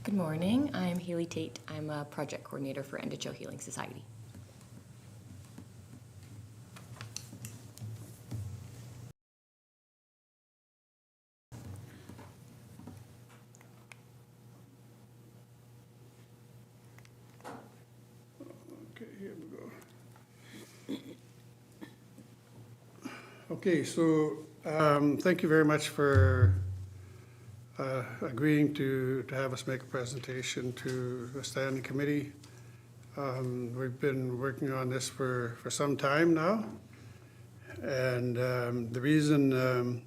Good morning. I'm Haley Tate. I'm a project coordinator for Endacho Healing Society. Okay, here we go. Okay, so thank you very much for agreeing to have us make a presentation to the standing committee. We've been working on this for some time now, and the reason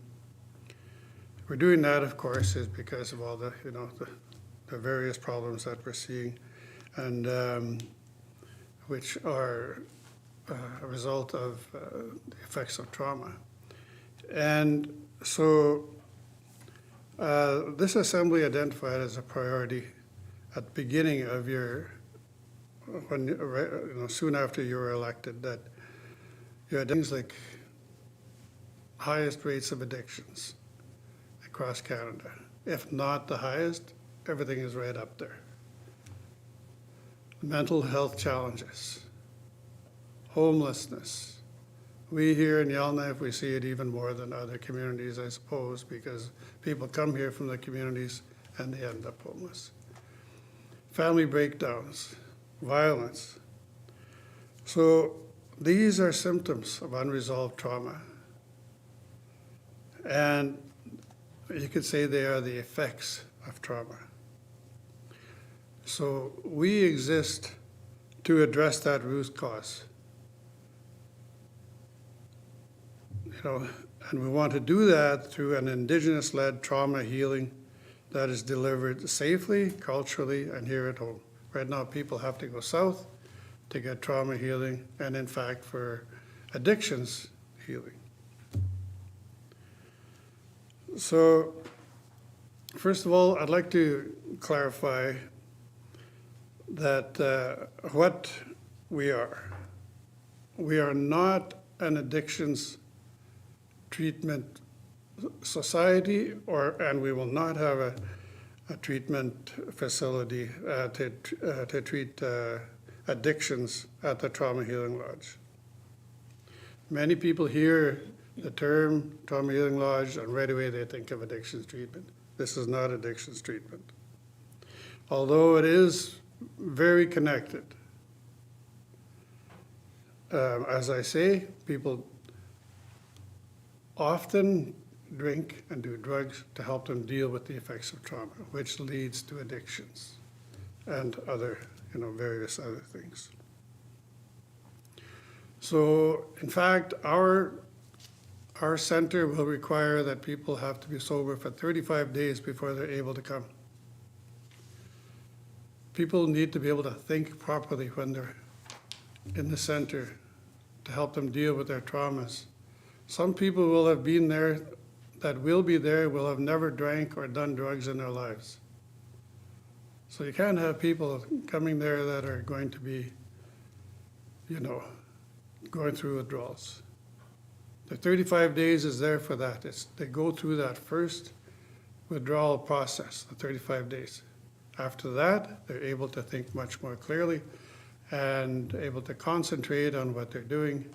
we're doing that, of course, is because of all the various problems that we're seeing, and which are a result of the effects of trauma. And so this assembly identified as a priority at the beginning of your, soon after you were elected, that you had things like highest rates of addictions across Canada. If not the highest, everything is right up there. Mental health challenges, homelessness. We here in Yellowknife, we see it even more than other communities, I suppose, because people come here from the communities and they end up homeless. Family breakdowns, violence. So these are symptoms of unresolved trauma. And you could say they are the effects of trauma. So we exist to address that root cause. And we want to do that through an Indigenous-led trauma healing that is delivered safely, culturally, and here at home. Right now, people have to go south to get trauma healing, and in fact, for addictions healing. So, first of all, I'd like to clarify that what we are not an addictions treatment society, and we will not have a treatment facility to treat addictions at the Trauma Healing Lodge. Many people hear the term Trauma Healing Lodge and right away they think of addictions treatment. This is not addictions treatment. Although it is very connected. As I say, people often drink and do drugs to help them deal with the effects of trauma, which leads to addictions and other, various other things. So, in fact, our center will require that people have to be sober for 35 days before they're able to come. People need to be able to think properly when they're in the center to help them deal with their traumas. Some people will have been there, that will be there, will have never drank or done drugs in their lives. So you can't have people coming there that are going to be, going through withdrawals. The 35 days is there for that. They go through that first withdrawal process, the 35 days. After that, they're able to think much more clearly and able to concentrate on what they're doing.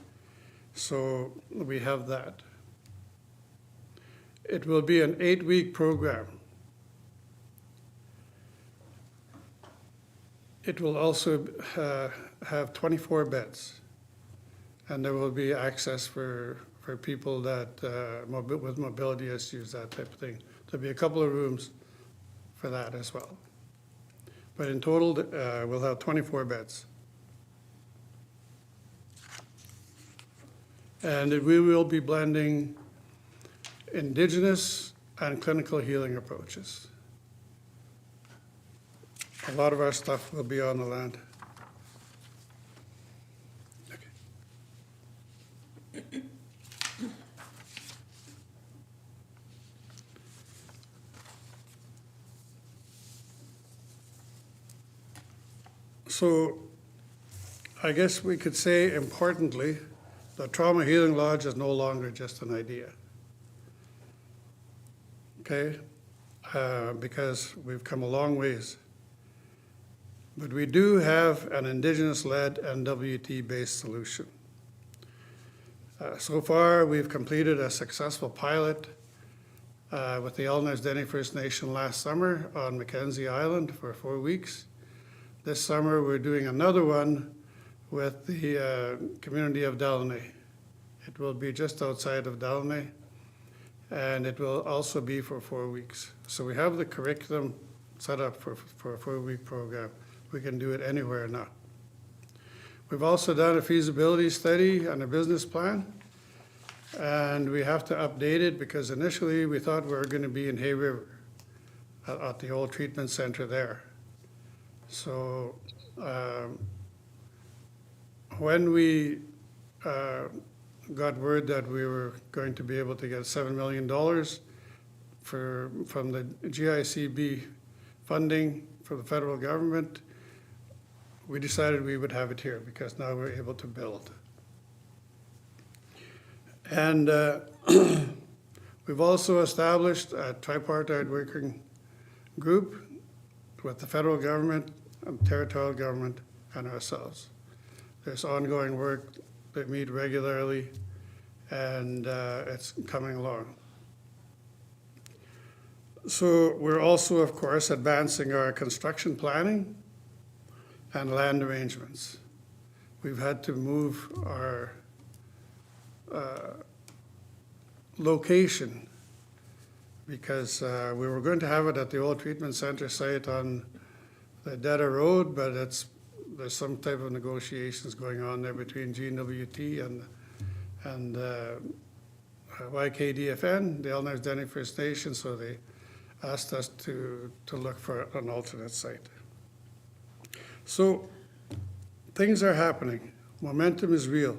So we have that. It will be an 8-week program. It will also have 24 beds. And there will be access for people that with mobility issues, that type of thing. There'll be a couple of rooms for that as well. But in total, we'll have 24 beds. And we will be blending Indigenous and clinical healing approaches. A lot of our stuff will be on the land. Okay. So I guess we could say importantly, the Trauma Healing Lodge is no longer just an idea. Okay? Because we've come a long ways But we do have an Indigenous-led NWT-based solution. So far, we've completed a successful pilot with the Endacho First Nation last summer on Mackenzie Island for 4 weeks. This summer, we're doing another one with the community of Det'anchogh. It will be just outside of Det'anchogh, and it will also be for 4 weeks. So we have the curriculum set up for a 4-week program. We can do it anywhere now. We've also done a feasibility study and a business plan, and we have to update it because initially we thought we were going to be in Hay River at the old treatment center there. So when we got word that we were going to be able to get $7 million from the GICB funding for the federal government, we decided we would have it here because now we're able to build. And we've also established a tripartite working group with the federal government and territorial government and ourselves. There's ongoing work. They meet regularly, and it's coming along. So we're also, of course, advancing our construction planning and land arrangements. We've had to move our location because we were going to have it at the old treatment center site on the Det'anchogh Road, but there's some type of negotiations going on there between GNWT and YKDFN, the Endacho First Nation, so they asked us to look for an alternate site. So things are happening. Momentum is real.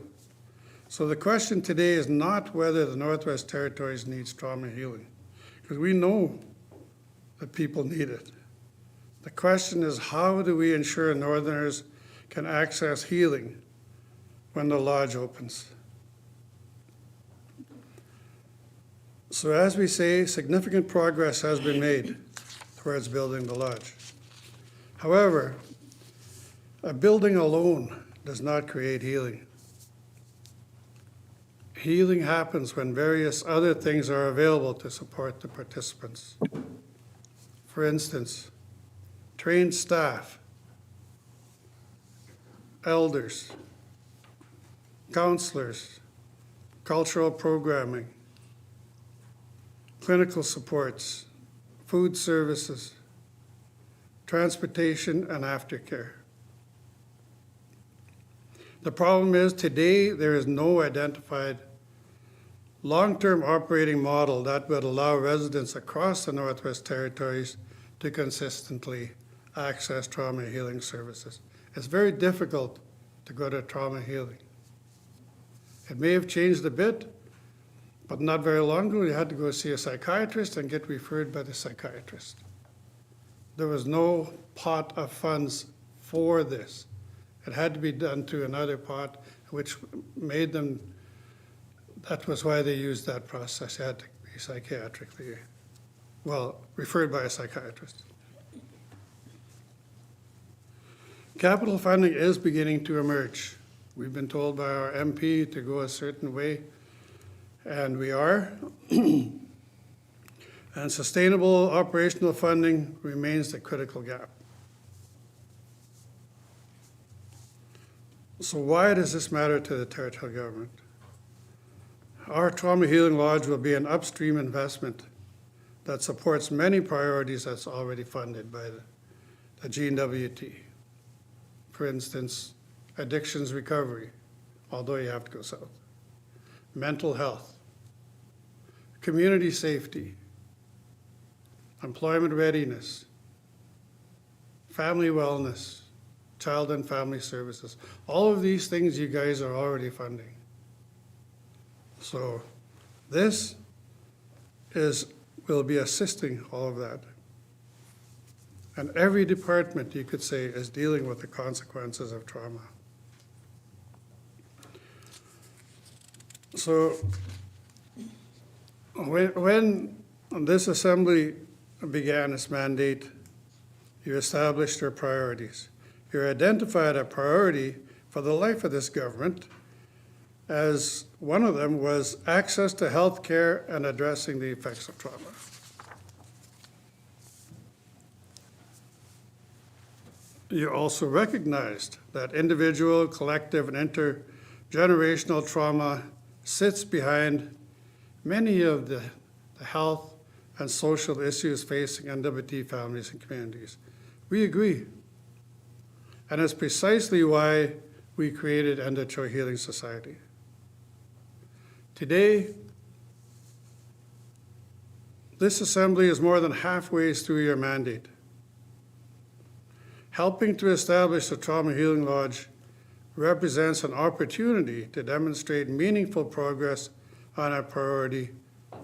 So the question today is not whether the Northwest Territories needs trauma healing, because we know that people need it. The question is, how do we ensure Northerners can access healing when the lodge opens? So as we say, significant progress has been made towards building the lodge. However, a building alone does not create healing. Healing happens when various other things are available to support the participants. For instance, trained staff, elders, counselors, cultural programming, clinical supports, food services, transportation, and aftercare. The problem is today there is no identified long-term operating model that would allow residents across the Northwest Territories to consistently access trauma healing services. It's very difficult to go to trauma healing. It may have changed a bit, but not very long ago you had to go see a psychiatrist and get referred by the psychiatrist. There was no pot of funds for this. It had to be done to another pot, which made them, that was why they used that process. It had to be psychiatrically, well, referred by a psychiatrist. Capital funding is beginning to emerge. We've been told by our MP to go a certain way, and we are. And sustainable operational funding remains the critical gap. So why does this matter to the territorial government? Our Trauma Healing Lodge will be an upstream investment that supports many priorities that's already funded by the GNWT. For instance, addictions recovery, although you have to go south. Mental health, community safety, employment readiness, family wellness, child and family services. All of these things you guys are already funding. So this will be assisting all of that. And every department, you could say, is dealing with the consequences of trauma. So when this assembly began its mandate, you established your priorities. you identified a priority for the life of this government, as one of them was access to health care and addressing the effects of trauma. You also recognized that individual, collective, and intergenerational trauma sits behind many of the health and social issues facing NWT families and communities. We agree. And it's precisely why we created Endacho Healing Society. Today, this assembly is more than halfway through your mandate. Helping to establish the Trauma Healing Lodge represents an opportunity to demonstrate meaningful progress on a priority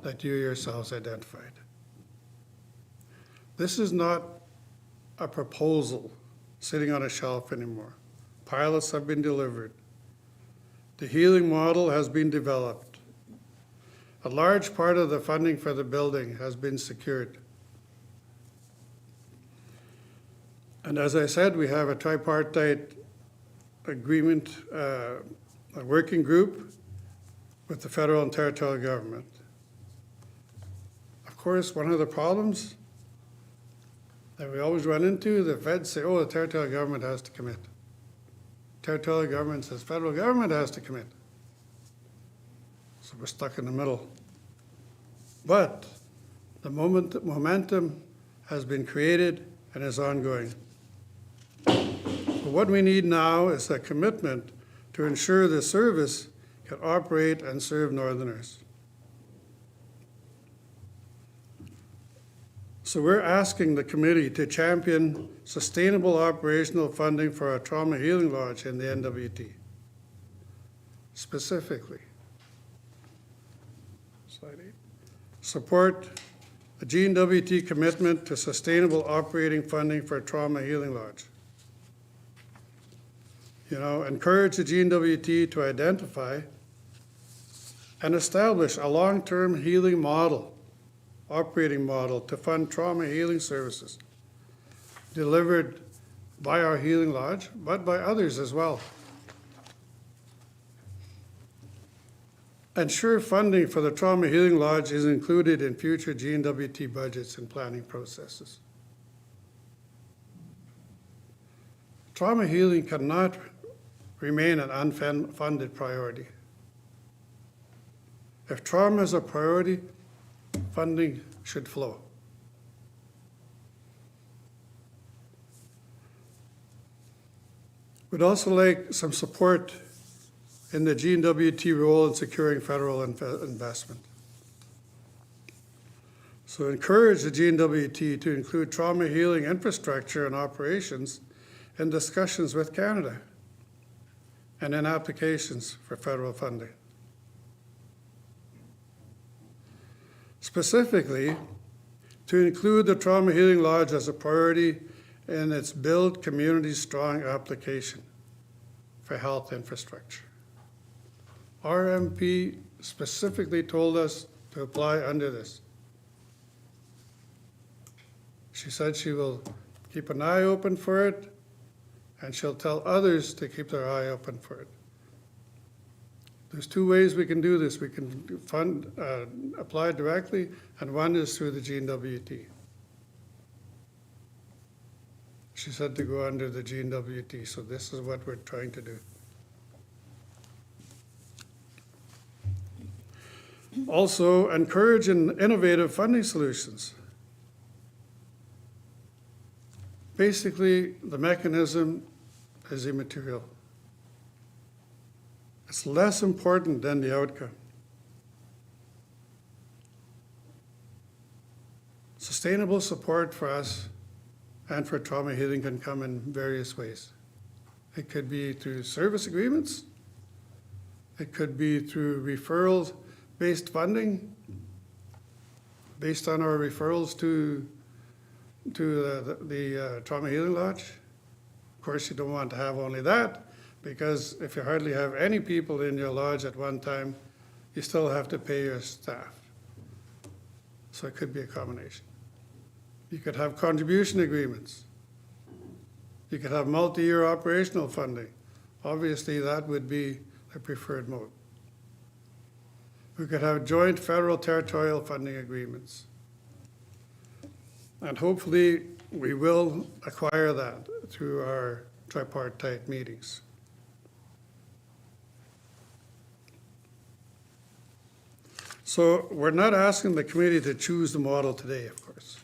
that you yourselves identified. This is not a proposal sitting on a shelf anymore. Pilots have been delivered. The healing model has been developed. A large part of the funding for the building has been secured. And as I said, we have a tripartite agreement, a working group with the federal and territorial government. Of course, one of the problems that we always run into, the feds say, oh, the territorial government has to commit. Territorial government says federal government has to commit. So we're stuck in the middle. But the momentum has been created and is ongoing. But what we need now is a commitment to ensure the service can operate and serve Northerners. So we're asking the committee to champion sustainable operational funding for a trauma healing lodge in the NWT. Specifically, slide 8. Support the GNWT commitment to sustainable operating funding for a trauma healing lodge. Encourage the GNWT to identify and establish a long-term healing model, operating model to fund trauma healing services delivered by our healing lodge, but by others as well. Ensure funding for the Trauma Healing Lodge is included in future GNWT budgets and planning processes. Trauma healing cannot remain an unfunded priority. If trauma is a priority, funding should flow. We'd also like some support in the GNWT role in securing federal investment. So encourage the GNWT to include trauma healing infrastructure and operations in discussions with Canada and in applications for federal funding. Specifically, to include the Trauma Healing Lodge as a priority in its Build Community Strong application for health infrastructure. Our MP specifically told us to apply under this. She said she will keep an eye open for it, and she'll tell others to keep their eye open for it. There's two ways we can do this. We can apply directly, and one is through the GNWT. She said to go under the GNWT, so this is what we're trying to do. Also, encourage innovative funding solutions. Basically, the mechanism is immaterial. It's less important than the outcome. Sustainable support for us and for trauma healing can come in various ways. It could be through service agreements. It could be through referrals-based funding, based on our referrals to the Trauma Healing Lodge. Of course, you don't want to have only that, because if you hardly have any people in your lodge at one time, you still have to pay your staff. So it could be a combination. You could have contribution agreements. You could have multi-year operational funding. Obviously, that would be the preferred mode. We could have joint federal territorial funding agreements. And hopefully, we will acquire that through our tripartite meetings. So we're not asking the committee to choose the model today, of course,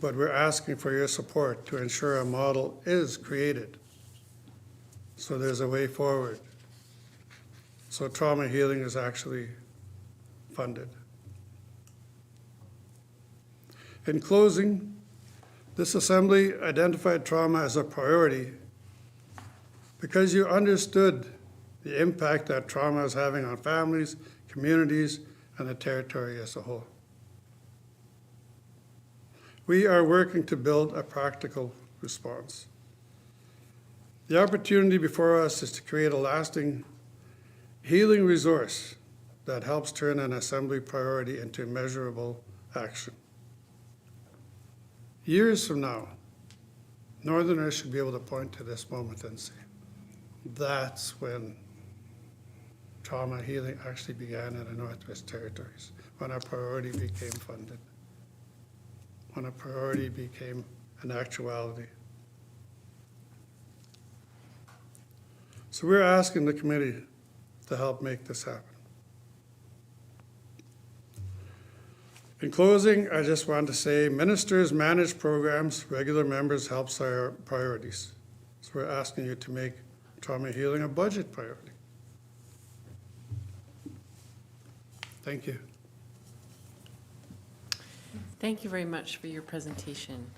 but we're asking for your support to ensure a model is created so there's a way forward, so trauma healing is actually funded. In closing, this assembly identified trauma as a priority because you understood the impact that trauma is having on families, communities, and the territory as a whole. We are working to build a practical response. The opportunity before us is to create a lasting healing resource that helps turn an assembly priority into measurable action. Years from now, Northerners should be able to point to this moment and say, that's when trauma healing actually began in the Northwest Territories, when our priority became funded, when a priority became an actuality. So we're asking the committee to help make this happen. In closing, I just want to say ministers manage programs, regular members helps our priorities. So we're asking you to make trauma healing a budget priority. Thank you. Thank you very much for your presentation.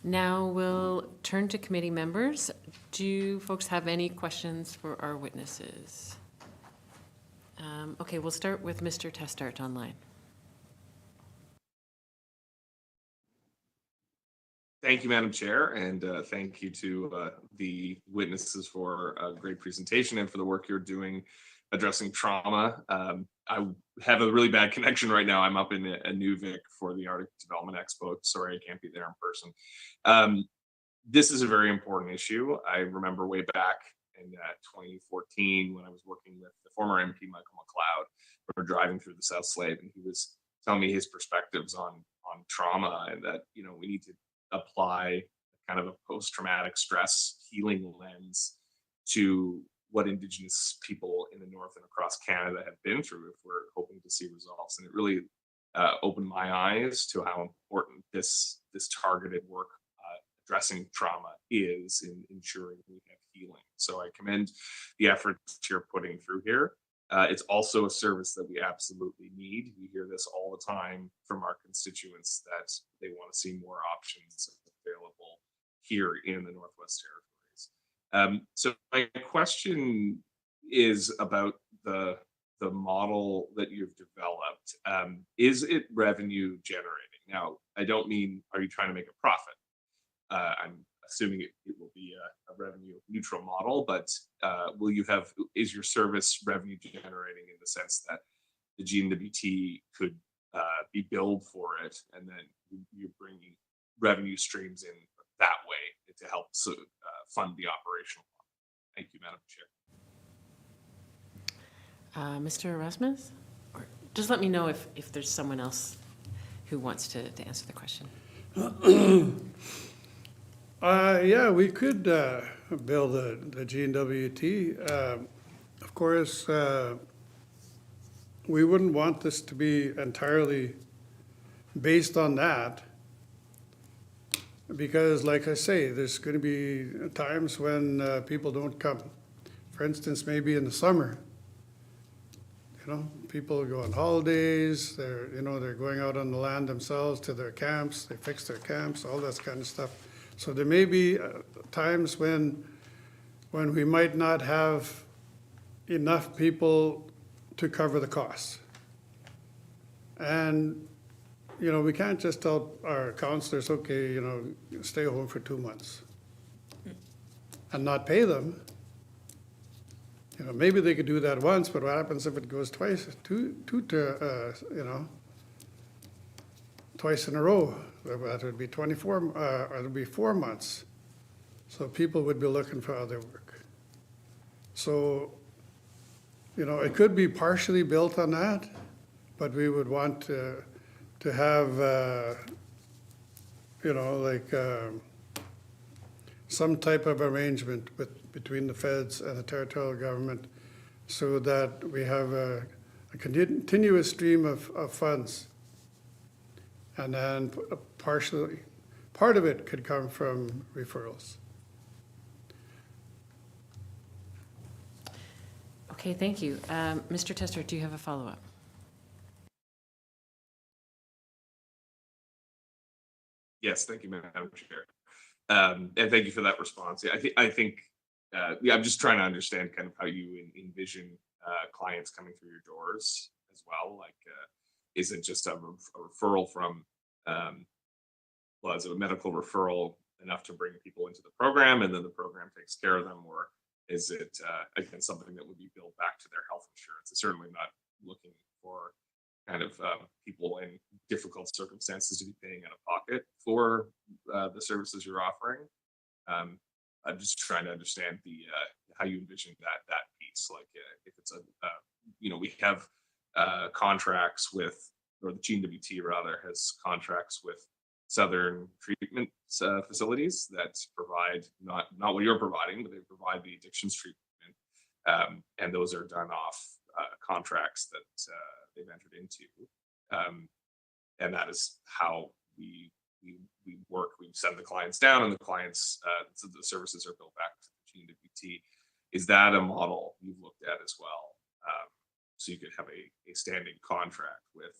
Now we'll turn to committee members. Do folks have any questions for our witnesses? Okay, we'll start with Mr. Testart online. Thank you, Madam Chair, and thank you to the witnesses for a great presentation and for the work you're doing addressing trauma. I have a really bad connection right now. I'm up in Nunavik for the Arctic Development Expo. Sorry, I can't be there in person. This is a very important issue. I remember way back in 2014 when I was working with the former MP, Michael McLeod. We were driving through the South Slave, and he was telling me his perspectives on trauma, and that, you know, we need to apply kind of a post-traumatic stress healing lens to what Indigenous people in the North and across Canada have been through if we're hoping to see results. And it really opened my eyes to how important this targeted work addressing trauma is in ensuring we have healing. So I commend the efforts you're putting through here. It's also a service that we absolutely need. We hear this all the time from our constituents that they want to see more options available here in the Northwest Territories. So my question is about the model that you've developed. Is it revenue generating? Now, I don't mean, are you trying to make a profit? I'm assuming it will be a revenue neutral model, but is your service revenue generating in the sense that the GNWT could be billed for it, and then you're bringing revenue streams in that way to help fund the operational model? Thank you, Madam Chair. Mr. Erasmus? Or just let me know if there's someone else who wants to answer the question. Yeah, we could build the GNWT. Of course, we wouldn't want this to be entirely based on that, because, like I say, there's going to be times when people don't come. For instance, maybe in the summer, you know, people go on holidays. They're going out on the land themselves to their camps. They fix their camps, all that kind of stuff. So there may be times when we might not have enough people to cover the costs. And, you know, we can't just tell our counselors, okay, you know, stay home for 2 months and not pay them. You know, maybe they could do that once, but what happens if it goes twice in a row? That would be 24, or it would be 4 months. So people would be looking for other work. So, you know, it could be partially built on that, but we would want to have, you know, like some type of arrangement between the feds and the territorial government so that we have a continuous stream of funds. And then part of it could come from referrals. Okay, thank you. Mr. Tester, do you have a follow-up? Yes, thank you, Madam Chair. And thank you for that response. Yeah, I think yeah, I'm just trying to understand kind of how you envision clients coming through your doors as well. Like, is it just a referral from, well, is it a medical referral enough to bring people into the program and then the program takes care of them? Or is it, again, something that would be billed back to their health insurance? It's certainly not looking for kind of people in difficult circumstances to be paying out of pocket for the services you're offering. I'm just trying to understand the how you envision that piece. Like, if it's you know, we have contracts with, or the GNWT rather has contracts with Southern treatment facilities that provide not what you're providing, but they provide the addictions treatment, and those are done off contracts that they've entered into, and that is how we work. We send the clients down, and the clients, so the services are billed back to the GNWT. Is that a model you've looked at as well? So you could have a standing contract with,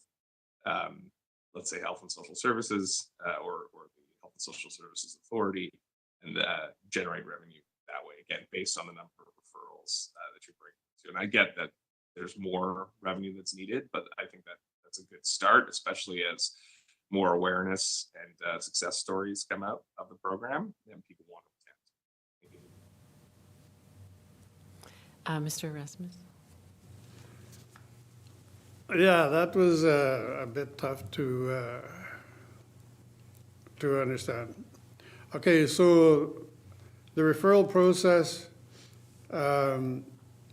let's say, Health and Social Services or the Health and Social Services Authority, and generate revenue that way, again, based on the number of referrals that you're bringing to. And I get that there's more revenue that's needed, but I think that that's a good start, especially as more awareness and success stories come out of the program and people want to attend. Mr. Erasmus? Yeah, that was a bit tough to understand. Okay, so the referral process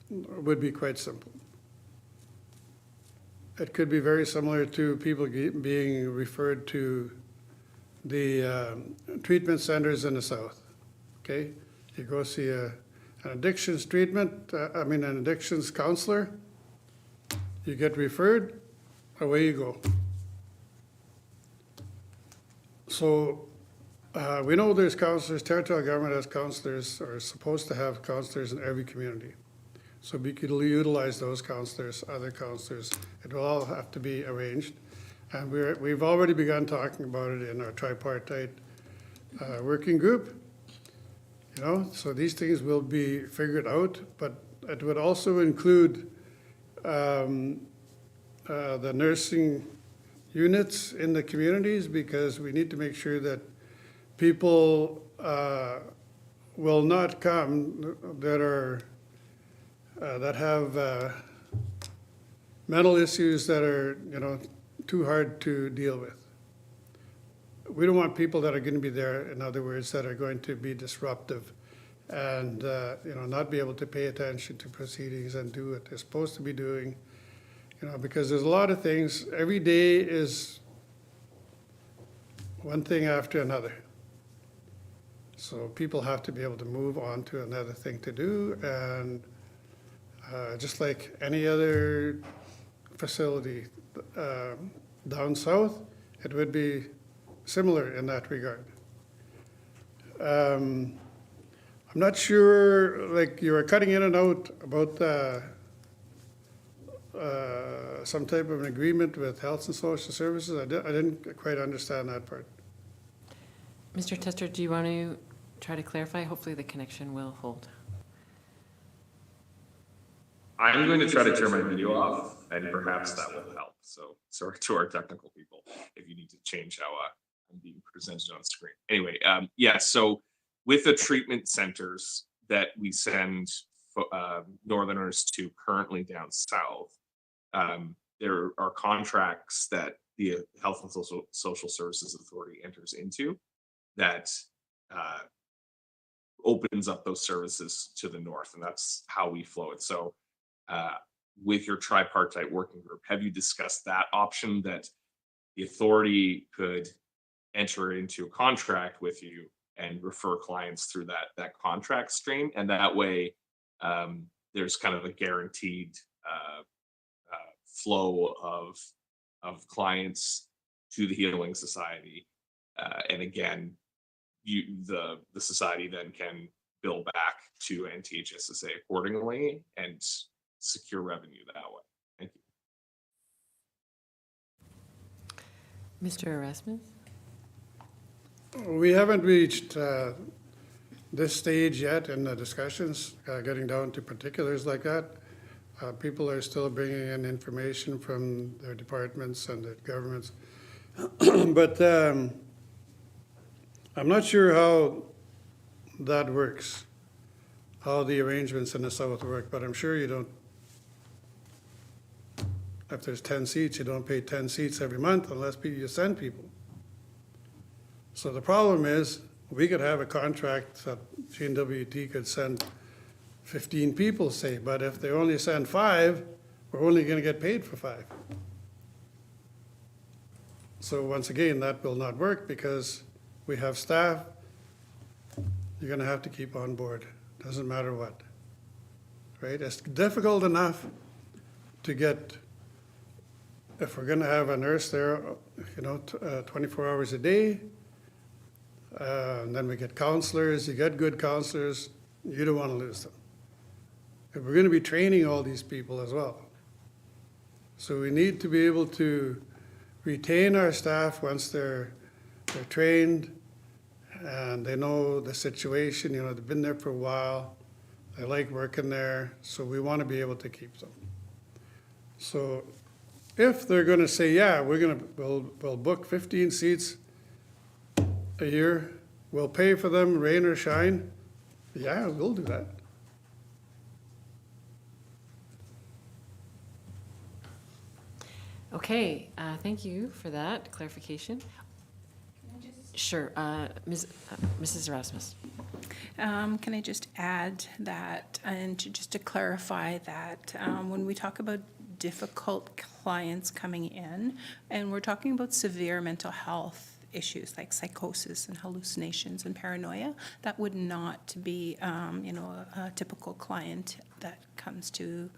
would be quite simple. It could be very similar to people being referred to the treatment centers in the south. Okay, you go see an addictions treatment, an addictions counselor. You get referred, away you go. So we know there's counselors, territorial government has counselors, or is supposed to have counselors in every community. So we could utilize those counselors, other counselors. It will all have to be arranged. And we've already begun talking about it in our tripartite working group. You know, so these things will be figured out, but it would also include the nursing units in the communities, because we need to make sure that people will not come that have mental issues that are, you know, too hard to deal with. We don't want people that are going to be there, in other words, that are going to be disruptive and you know, not be able to pay attention to proceedings and do what they're supposed to be doing. You know, because there's a lot of things. Every day is one thing after another. So people have to be able to move on to another thing to do, and just like any other facility down south, it would be similar in that regard. I'm not sure, like you were cutting in and out about some type of an agreement with Health and Social Services. I didn't quite understand that part. Mr. Tester, do you want to try to clarify? Hopefully the connection will hold. I'm going to try to turn my video off, and perhaps that will help. So sorry to our technical people if you need to change how I'm being presented on screen. Anyway, yeah, so with the treatment centers that we send Northerners to currently down south, there are contracts that the Health and Social Services Authority enters into that opens up those services to the north, and that's how we flow it. So with your tripartite working group, have you discussed that option, that the authority could enter into a contract with you and refer clients through that contract stream, and that way there's kind of a guaranteed flow of clients to the Healing Society, and again, the society then can bill back to NTHSSA accordingly and secure revenue that way. Thank you. Mr. Erasmus? We haven't reached this stage yet in the discussions, getting down to particulars like that. People are still bringing in information from their departments and their governments. But I'm not sure how that works, how the arrangements in the South work, but I'm sure you don't, if there's 10 seats, you don't pay 10 seats every month unless you send people. So the problem is, we could have a contract that GNWT could send 15 people, say, but if they only send 5, we're only going to get paid for 5. So once again, that will not work because we have staff you're going to have to keep on board, doesn't matter what, right? It's difficult enough to get, if we're going to have a nurse there, 24 hours a day, and then we get counselors, you get good counselors, you don't want to lose them. If we're going to be training all these people as well. So we need to be able to retain our staff once they're trained and they know the situation, they've been there for a while, they like working there, so we want to be able to keep them. So if they're going to say, yeah, we'll book 15 seats a year, we'll pay for them, rain or shine, yeah, we'll do that. Okay, thank you for that clarification. Sure, Mrs. Erasmus. Can I just add that, and just to clarify that, when we talk about difficult clients coming in, and we're talking about severe mental health issues like psychosis and hallucinations and paranoia, that would not be, a typical client that comes to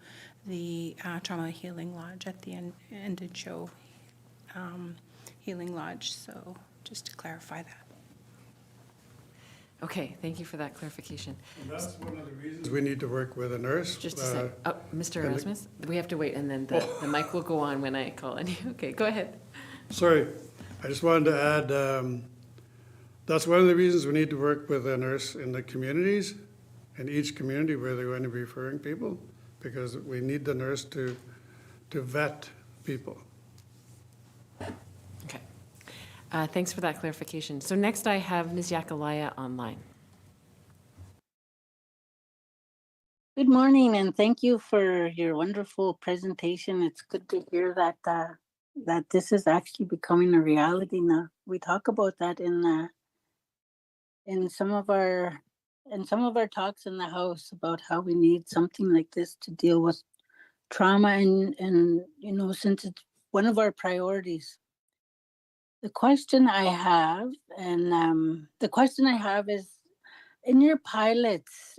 the Trauma Healing Lodge at the Endacho Healing Lodge. So just to clarify that. Okay, thank you for that clarification. And that's one of the reasons we need to work with a nurse. Just a sec. Mr. and the- Erasmus, we have to wait, and then the mic will go on when I call on you. Okay, go ahead. Sorry, I just wanted to add, that's one of the reasons we need to work with a nurse in the communities, in each community where they're going to be referring people, because we need the nurse to vet people. Okay. Thanks for that clarification. So next I have Ms. Yakalaya online. Good morning, and thank you for your wonderful presentation. It's good to hear that that this is actually becoming a reality now. We talk about that in some of our talks in the House about how we need something like this to deal with trauma, and since it's one of our priorities. The question I have is, in your pilots,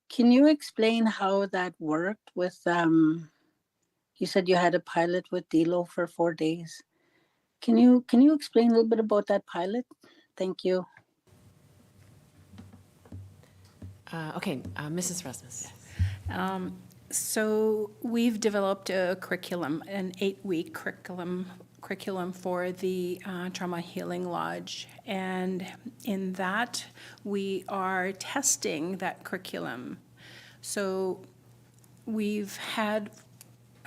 can you explain how that worked with, you said you had a pilot with DELO for 4 days. Can you explain a little bit about that pilot? Thank you. Okay, Mrs. Rasmus. So we've developed a curriculum, an 8-week curriculum for the Trauma Healing Lodge. And in that, we are testing that curriculum. So we've had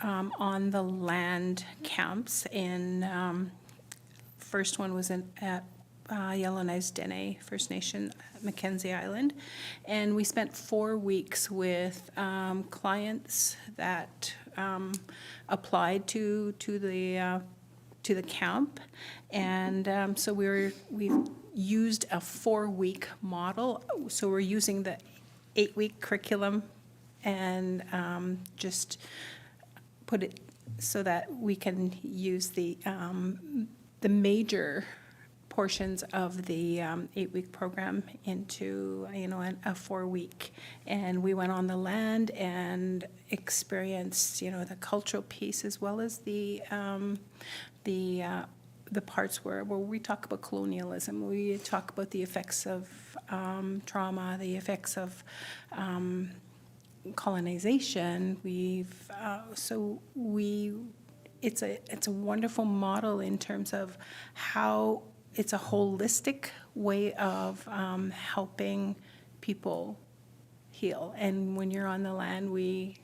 on the land camps in, first one was at Yellowknives Dene First Nation, Mackenzie Island, and we spent 4 weeks with clients that applied to the camp, and so we used a 4-week model. So we're using the 8-week curriculum and just put it so that we can use the major portions of the 8-week program into, a 4-week. And we went on the land and experienced, the cultural piece as well as the parts where we talk about colonialism, we talk about the effects of trauma, the effects of colonization. It's a wonderful model in terms of how it's a holistic way of helping people heal. And when you're on the land, we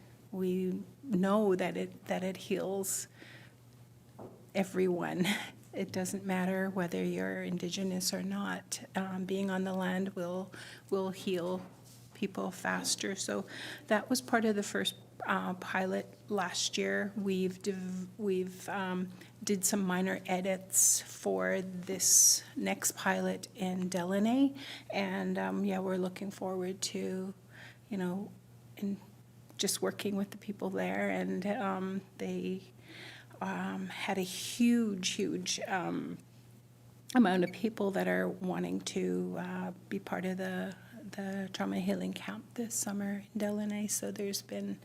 know that it heals everyone. It doesn't matter whether you're Indigenous or not. Being on the land will heal people faster. So that was part of the first pilot last year. We've did some minor edits for this next pilot in Det'anchogh, and we're looking forward to, in just working with the people there, and they had a huge amount of people that are wanting to be part of the trauma healing camp this summer in Det'anchogh. So there's been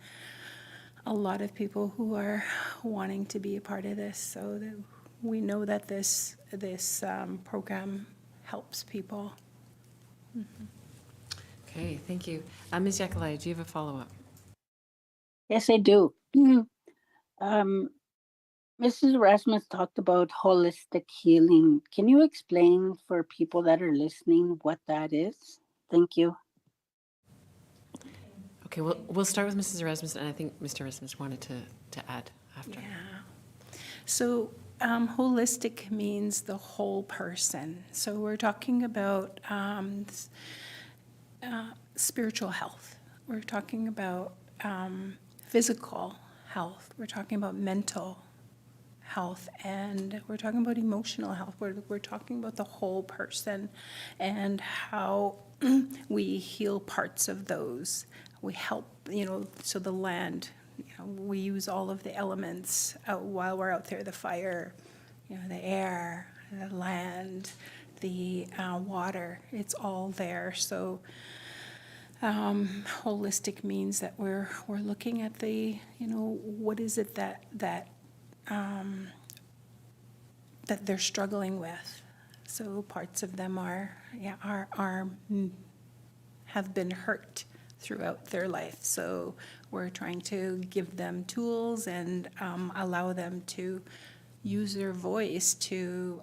a lot of people who are wanting to be a part of this. So that we know that this program helps people. Okay, thank you. Ms. Yakalai, do you have a follow-up? Yes, I do. Mrs. Erasmus talked about holistic healing. Can you explain for people that are listening what that is? Thank you. Okay, we'll start with Mrs. Erasmus, and I think Mr. Erasmus wanted to add after. Yeah. So holistic means the whole person. So we're talking about spiritual health. We're talking about physical health. We're talking about mental health, and we're talking about emotional health. We're talking about the whole person and how we heal parts of those. We help, so the land, we use all of the elements while we're out there, the fire, the air, the land, the water, it's all there. So holistic means that we're looking at the, what is it that they're struggling with. So parts of them have been hurt throughout their life. So we're trying to give them tools and allow them to use their voice to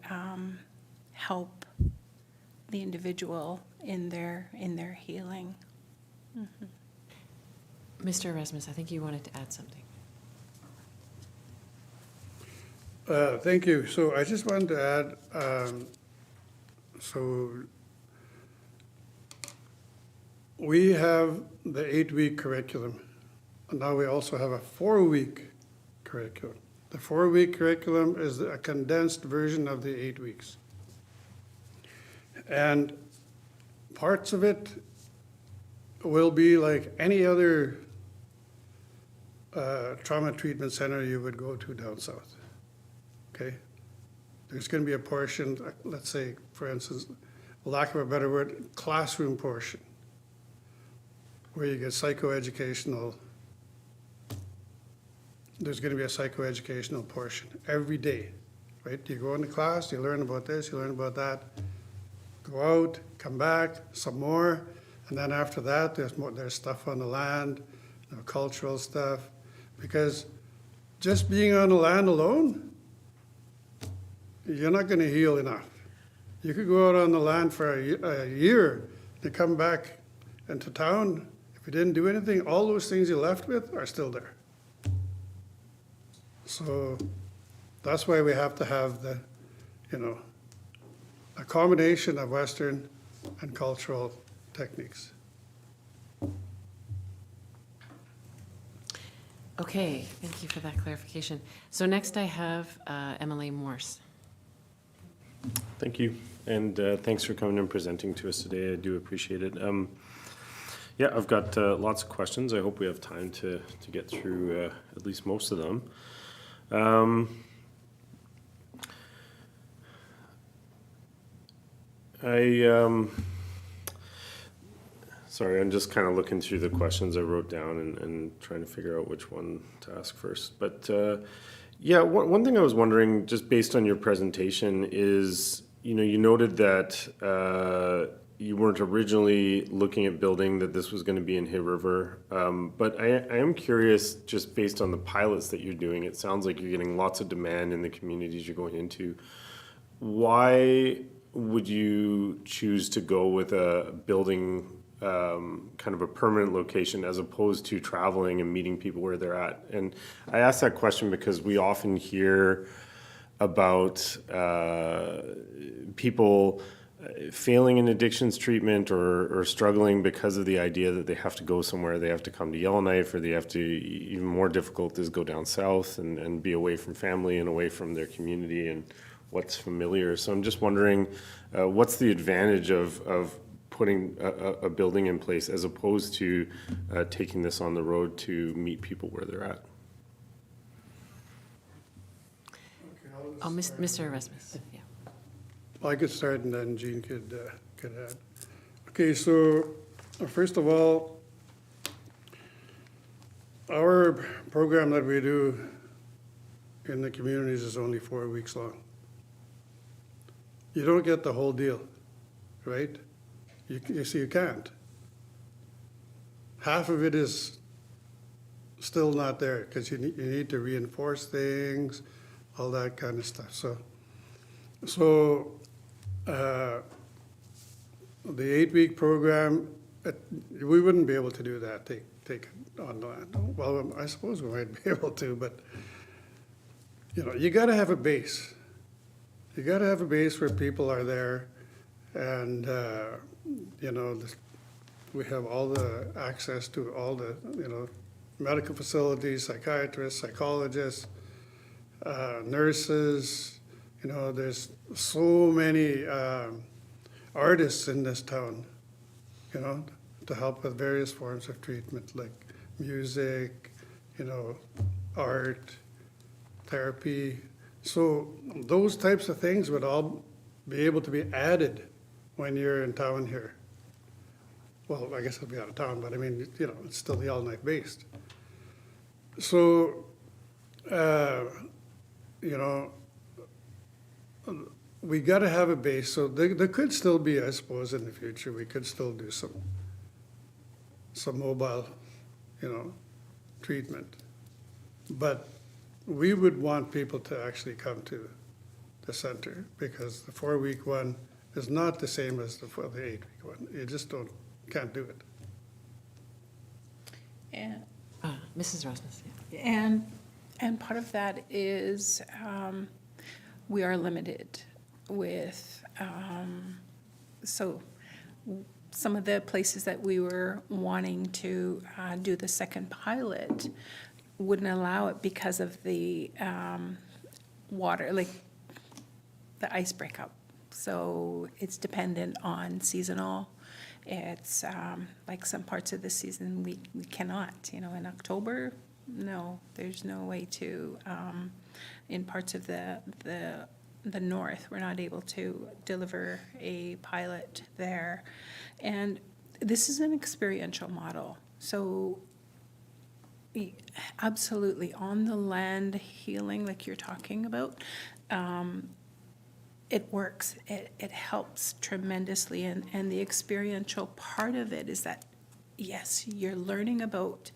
help the individual in their healing. Mr. Erasmus, I think you wanted to add something. Thank you. So I just wanted to add, so we have the 8-week curriculum, and now we also have a 4-week curriculum. The 4-week curriculum is a condensed version of the 8 weeks. And parts of it will be like any other trauma treatment center you would go to down south. Okay? There's going to be a portion, let's say, for instance, lack of a better word, classroom portion, where you get psychoeducational. There's going to be a psychoeducational portion every day, right? You go into class, you learn about this, you learn about that, go out, come back, some more, and then after that, there's stuff on the land, cultural stuff, because just being on the land alone, you're not going to heal enough. You could go out on the land for a year and come back into town. If you didn't do anything, all those things you left with are still there. So that's why we have to have the, a combination of Western and cultural techniques. Okay, thank you for that clarification. So next I have MLA Morse. Thank you, and thanks for coming and presenting to us today. I do appreciate it. Yeah, I've got lots of questions. I hope we have time to get through at least most of them. Sorry, I'm just kind of looking through the questions I wrote down and trying to figure out which one to ask first. But yeah, one thing I was wondering, just based on your presentation, is you noted that you weren't originally looking at building, that this was going to be in Hay River. But I am curious, just based on the pilots that you're doing, it sounds like you're getting lots of demand in the communities you're going into. Why would you choose to go with a building kind of a permanent location as opposed to traveling and meeting people where they're at? And I ask that question because we often hear about people failing in addictions treatment or struggling because of the idea that they have to go somewhere, they have to come to Yellowknife, or they have to, even more difficult is go down south and be away from family and away from their community and what's familiar. So I'm just wondering, what's the advantage of putting a building in place as opposed to taking this on the road to meet people where they're at? Oh, Mr. Erasmus, yeah. I could start and then Jean could add. Okay, so first of all, our program that we do in the communities is only 4 weeks long. You don't get the whole deal, right? You see, you can't. Half of it is still not there because you need to reinforce things, all that kind of stuff. So the 8-week program, we wouldn't be able to do that, take it on the land. Well, I suppose we might be able to, but you got to have a base. You got to have a base where people are there, and we have all the access to all the medical facilities, psychiatrists, psychologists, nurses. There's so many artists in this town, to help with various forms of treatment, like music, art, therapy. So those types of things would all be able to be added when you're in town here. Well, I guess it'll be out of town, but I mean, it's still the all-night based. So, we got to have a base. So there could still be, I suppose, in the future, we could still do some mobile, treatment. But we would want people to actually come to the center, because the 4-week one is not the same as the 8-week one. You just can't do it. And Mrs. Erasmus, yeah. and part of that is we are limited with so some of the places that we were wanting to do the second pilot wouldn't allow it because of the water, like the ice breakup. So it's dependent on seasonal. It's like some parts of the season we cannot, in October, no, there's no way to, in parts of the north, we're not able to deliver a pilot there. And this is an experiential model. So absolutely, on the land healing like you're talking about, it works. It helps tremendously. And the experiential part of it is that, yes, you're learning about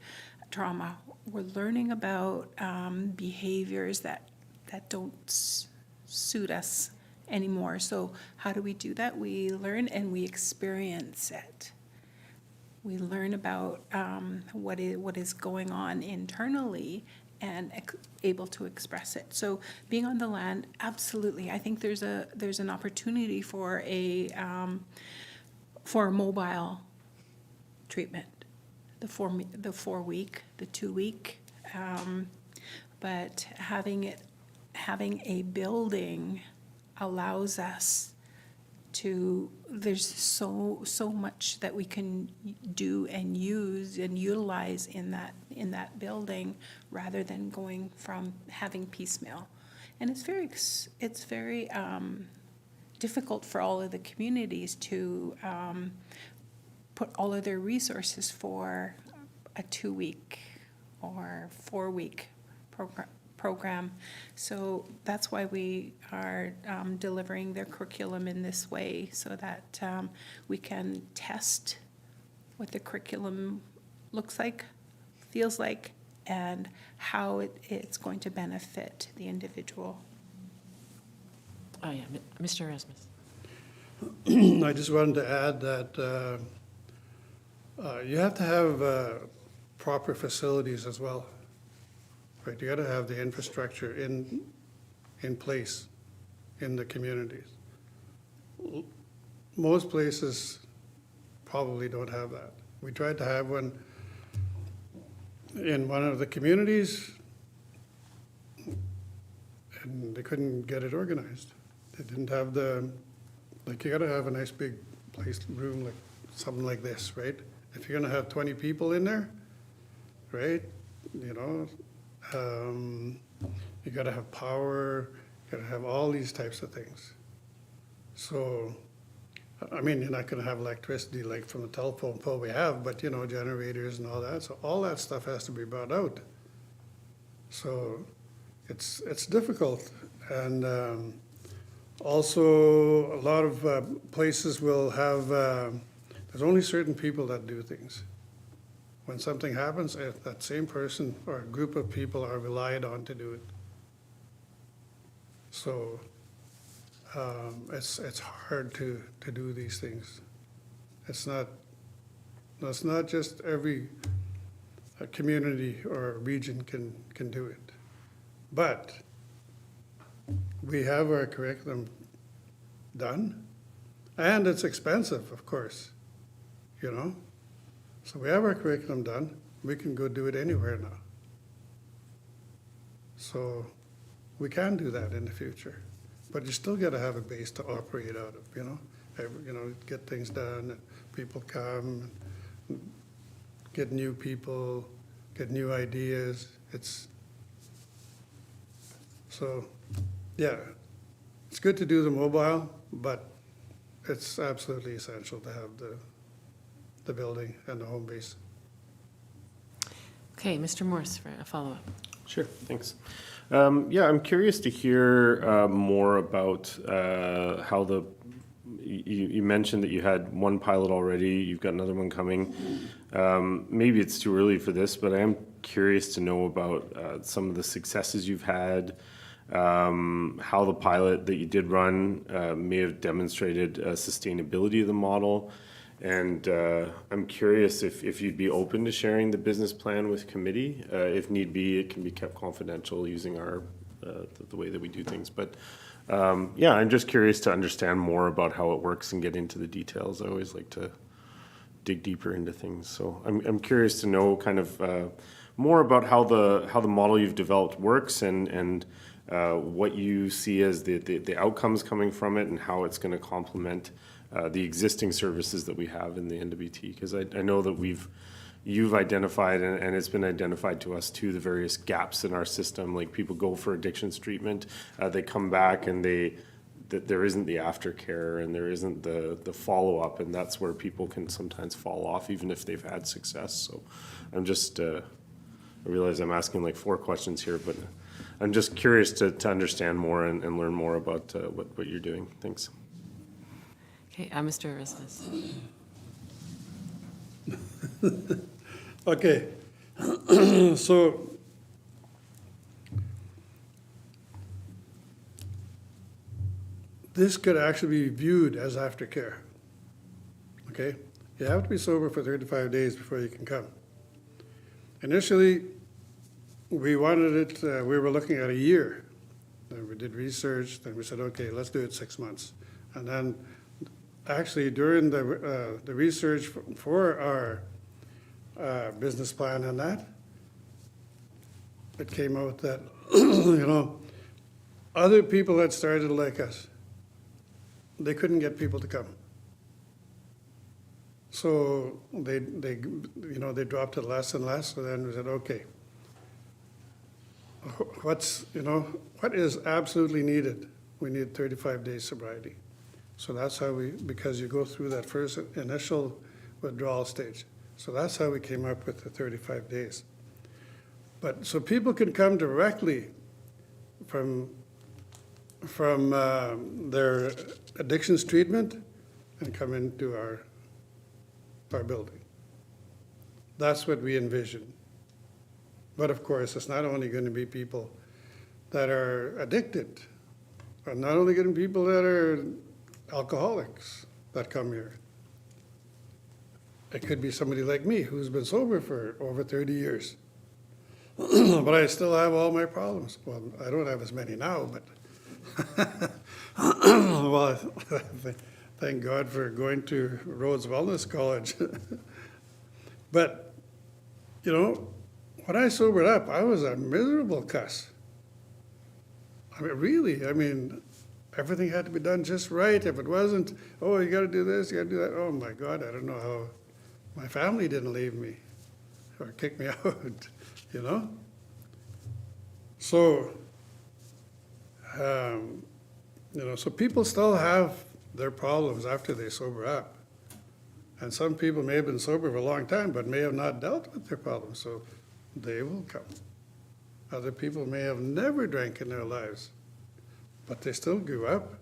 trauma. We're learning about behaviors that don't suit us anymore. So how do we do that? We learn and we experience it. We learn about what is going on internally and able to express it. So being on the land, absolutely. I think there's an opportunity for a mobile treatment, the 4-week, the 2-week, but having a building allows us there's so much that we can do and use and utilize in that building rather than going from having piecemeal. And it's very difficult for all of the communities to put all of their resources for a 2-week or 4-week program. So that's why we are delivering their curriculum in this way, so that we can test what the curriculum looks like, feels like, and how it's going to benefit the individual. Oh, yeah, Mr. Erasmus. I just wanted to add that you have to have proper facilities as well, right? You got to have the infrastructure in place in the communities. Most places probably don't have that. We tried to have one in one of the communities, and they couldn't get it organized. They didn't have like, you gotta have a nice big place, room, like something like this, right? If you're gonna have 20 people in there, right, you know, you gotta have power, you gotta have all these types of things. So, I mean, you're not gonna have electricity like from the telephone pole we have, but you know, generators and all that, so all that stuff has to be brought out. So, it's difficult, and also a lot of places will have, there's only certain people that do things. When something happens, that same person or a group of people are relied on to do it. So it's hard to do these things. It's not just every community or region can do it. But we have our curriculum done, and it's expensive, of course, you know? So we have our curriculum done, we can go do it anywhere now. So we can do that in the future, but you still gotta have a base to operate out of, you know? Get things done, and people come, and get new people, get new ideas, so, yeah, it's good to do the mobile, but it's absolutely essential to have the building and the home base. Okay, Mr. Morse for a follow-up. Sure, thanks. Yeah, I'm curious to hear more about how you mentioned that you had one pilot already, you've got another one coming. Maybe it's too early for this, but I am curious to know about some of the successes you've had, how the pilot that you did run may have demonstrated sustainability of the model. And I'm curious if you'd be open to sharing the business plan with committee. If need be, it can be kept confidential using our the way that we do things. But yeah, I'm just curious to understand more about how it works and get into the details. I always like to dig deeper into things. So I'm curious to know kind of more about how the model you've developed works and what you see as the outcomes coming from it and how it's going to complement the existing services that we have in the NWT. Because I know that you've identified and it's been identified to us too, the various gaps in our system. Like people go for addictions treatment, they come back and that there isn't the aftercare and there isn't the follow-up, and that's where people can sometimes fall off even if they've had success. So I'm just, I realize I'm asking like 4 questions here, but I'm just curious to understand more and learn more about what you're doing. Thanks. Okay, Mr. Erasmus. Okay, so this could actually be viewed as aftercare, okay? You have to be sober for 35 days before you can come. Initially, we wanted it, we were looking at a year. Then we did research, then we said, okay, let's do it 6 months. And then actually during the research for our business plan and that, it came out that, you know, other people had started like us. they couldn't get people to come. So they dropped it less and less, so then we said, okay, what is absolutely needed? We need 35 days sobriety. So that's how because you go through that first initial withdrawal stage. So that's how we came up with the 35 days. But so people can come directly from their addictions treatment and come into our building. That's what we envision. But of course, it's not only going to be people that are addicted, or not only going to be people that are alcoholics that come here. It could be somebody like me who's been sober for over 30 years. But I still have all my problems. Well, I don't have as many now, but well, thank God for going to Rhodes Wellness College. But, when I sobered up, I was a miserable cuss. Really, everything had to be done just right. If it wasn't, oh, you got to do this, you got to do that. Oh my God, I don't know how my family didn't leave me or kick me out, So, so people still have their problems after they sober up. And some people may have been sober for a long time, but may have not dealt with their problems, so they will come. Other people may have never drank in their lives, but they still grew up,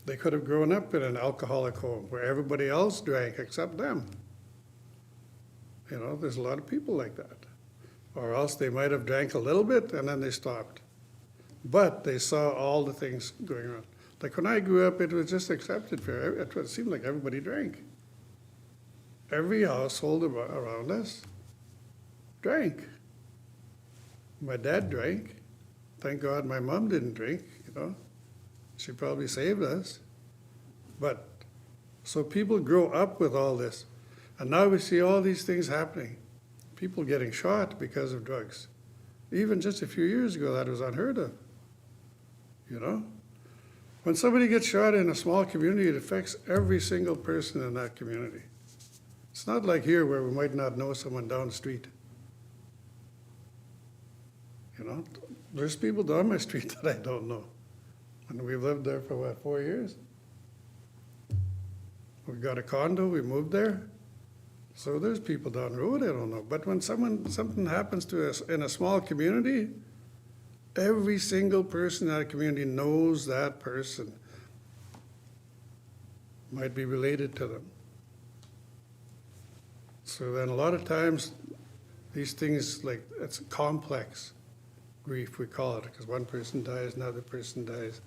they could have grown up in an alcoholic home where everybody else drank except them. There's a lot of people like that. Or else they might have drank a little bit and then they stopped. But they saw all the things going on. Like when I grew up, it was just accepted for, it seemed like everybody drank. Every household around us drank. My dad drank. Thank God my mom didn't drink, She probably saved us. But, so people grow up with all this. And now we see all these things happening. People getting shot because of drugs. Even just a few years ago, that was unheard of. When somebody gets shot in a small community, it affects every single person in that community. It's not like here where we might not know someone down the street. There's people down my street that I don't know. And we've lived there for 4 years? We got a condo, we moved there. So there's people down the road I don't know. But when something happens to us in a small community, every single person in that community knows that person. Might be related to them. So then a lot of times, these things, it's complex grief, we call it, because one person dies, another person dies,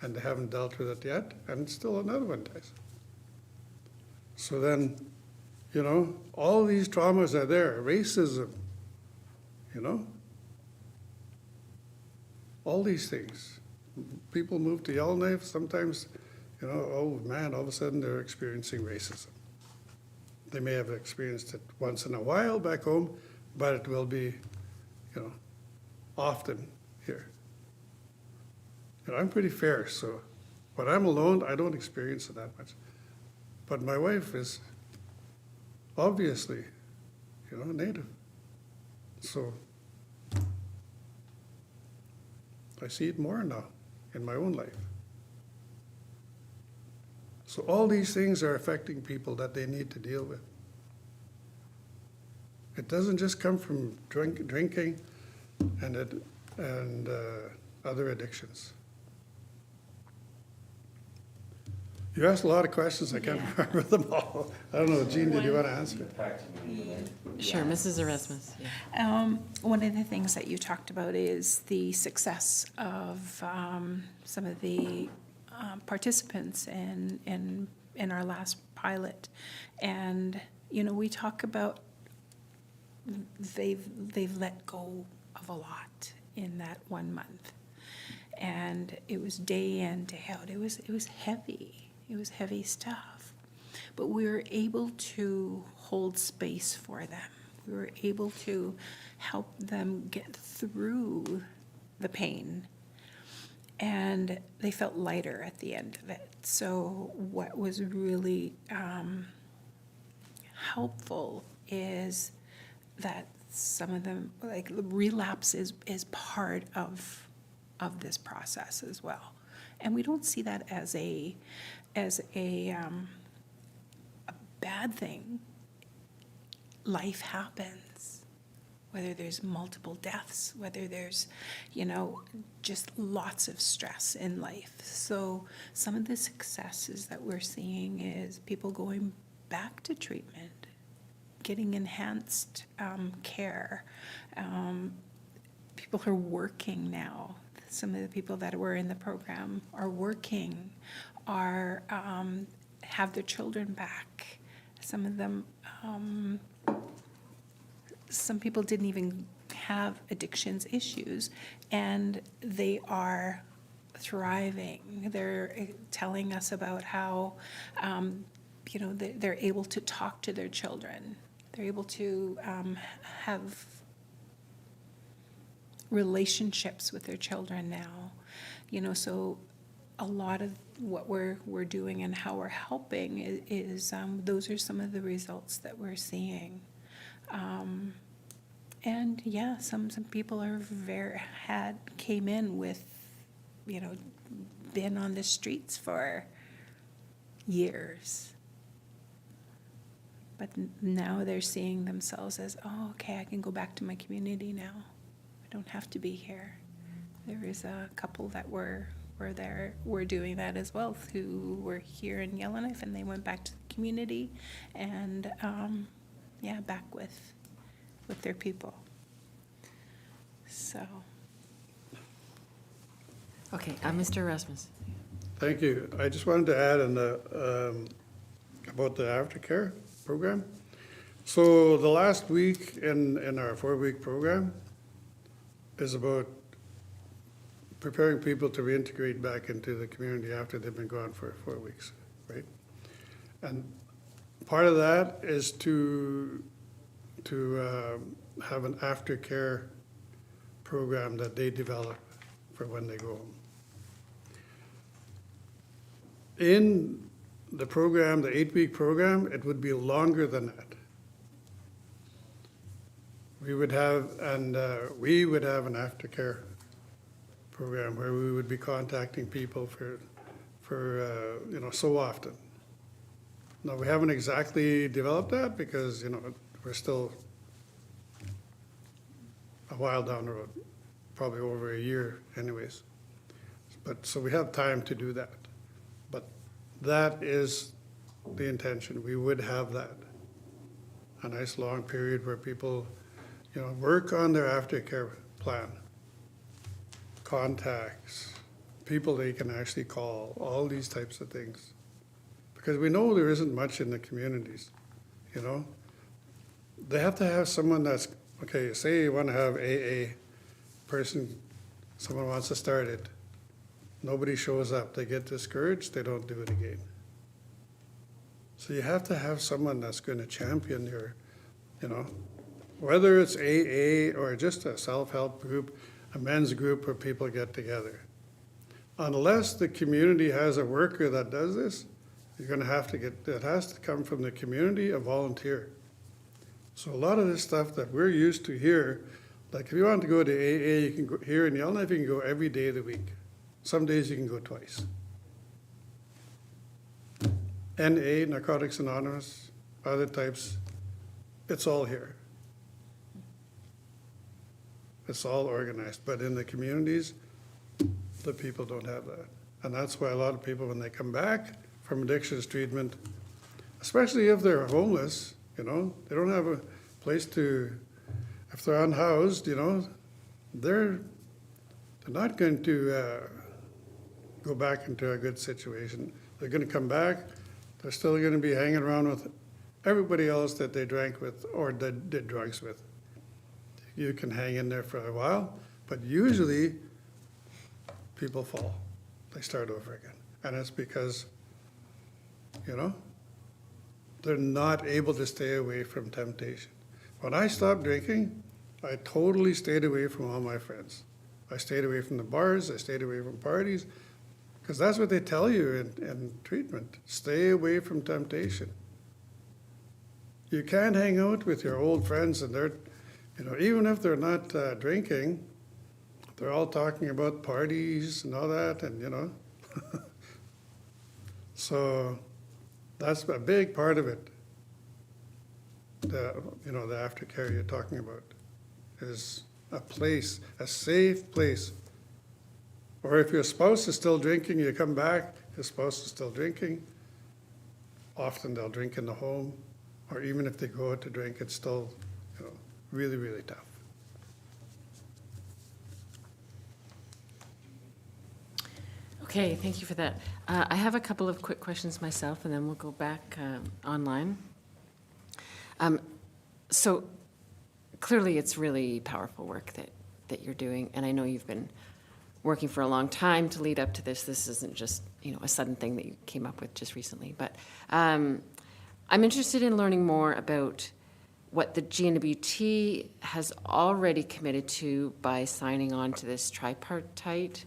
and they haven't dealt with it yet, and still another one dies. So then, all these traumas are there. Racism, all these things. People move to Yellowknife, sometimes, oh man, all of a sudden they're experiencing racism. They may have experienced it once in a while back home, but it will be, often here. I'm pretty fair, so when I'm alone, I don't experience it that much. But my wife is obviously, Native. So I see it more now in my own life. So all these things are affecting people that they need to deal with. It doesn't just come from drinking and other addictions. You asked a lot of questions, I can't remember them all. I don't know, Jean, did you want to answer? Sure, Mrs. Erasmus. Yeah. One of the things that you talked about is the success of some of the participants in our last pilot. And, we talk about they've let go of a lot in that 1 month. And it was day in, day out. It was heavy. It was heavy stuff. But we were able to hold space for them. We were able to help them get through the pain and they felt lighter at the end of it. So what was really helpful is that some of them, like relapse is part of this process as well. And we don't see that as a bad thing. Life happens, whether there's multiple deaths, whether there's, just lots of stress in life. So some of the successes that we're seeing is people going back to treatment, getting enhanced care. People are working now. Some of the people that were in the program are working, are have their children back. Some of them, some people didn't even have addictions issues, and they are thriving. They're telling us about how, they're able to talk to their children. They're able to have relationships with their children now. So a lot of what we're doing and how we're helping is those are some of the results that we're seeing. And yeah, some people are came in with, been on the streets for years. But now they're seeing themselves as, oh, okay, I can go back to my community now. I don't have to be here. There is a couple that were doing that as well, who were here in Yellowknife, and they went back to the community and, back with their people. So. Okay, Mr. Rasmus. Thank you. I just wanted to add about the aftercare program. So the last week in our 4-week program is about preparing people to reintegrate back into the community after they've been gone for 4 weeks, right? And part of that is to have an aftercare program that they develop for when they go home. In the program, the 8-week program, it would be longer than that. We would have an aftercare program where we would be contacting people for so often. Now, we haven't exactly developed that because, we're still a while down the road, probably over a year anyways. But, so we have time to do that. But that is the intention. We would have that. A nice long period where people, work on their aftercare plan. Contacts, people they can actually call, all these types of things. Because we know there isn't much in the communities, They have to have someone that's, okay, say you want to have AA person, someone wants to start it. Nobody shows up, they get discouraged, they don't do it again. So you have to have someone that's going to champion your, whether it's AA or just a self-help group, a men's group where people get together. Unless the community has a worker that does this, you're going to have to it has to come from the community, a volunteer. So a lot of this stuff that we're used to here, like if you want to go to AA, you can go here in Yellowknife, you can go every day of the week. Some days you can go twice. NA, Narcotics Anonymous, other types, it's all here. It's all organized, but in the communities, the people don't have that. And that's why a lot of people, when they come back from addictions treatment, especially if they're homeless, they don't have a place to, if they're unhoused, they're not going to go back into a good situation. They're going to come back, they're still going to be hanging around with everybody else that they drank with or that did drugs with. You can hang in there for a while, but usually people fall. They start over again. And it's because, they're not able to stay away from temptation. When I stopped drinking, I totally stayed away from all my friends. I stayed away from the bars, I stayed away from parties, because that's what they tell you in treatment. Stay away from temptation. You can't hang out with your old friends and they're, even if they're not drinking, they're all talking about parties and all that, and So that's a big part of it. The aftercare you're talking about is a place, a safe place. Or if your spouse is still drinking, you come back, your spouse is still drinking. Often they'll drink in the home, or even if they go out to drink, it's still, really, really tough. Okay, thank you for that. I have a couple of quick questions myself, and then we'll go back online. So clearly, it's really powerful work that you're doing, and I know you've been working for a long time to lead up to this. This isn't just a sudden thing that you came up with just recently. But I'm interested in learning more about what the GNWT has already committed to by signing on to this tripartite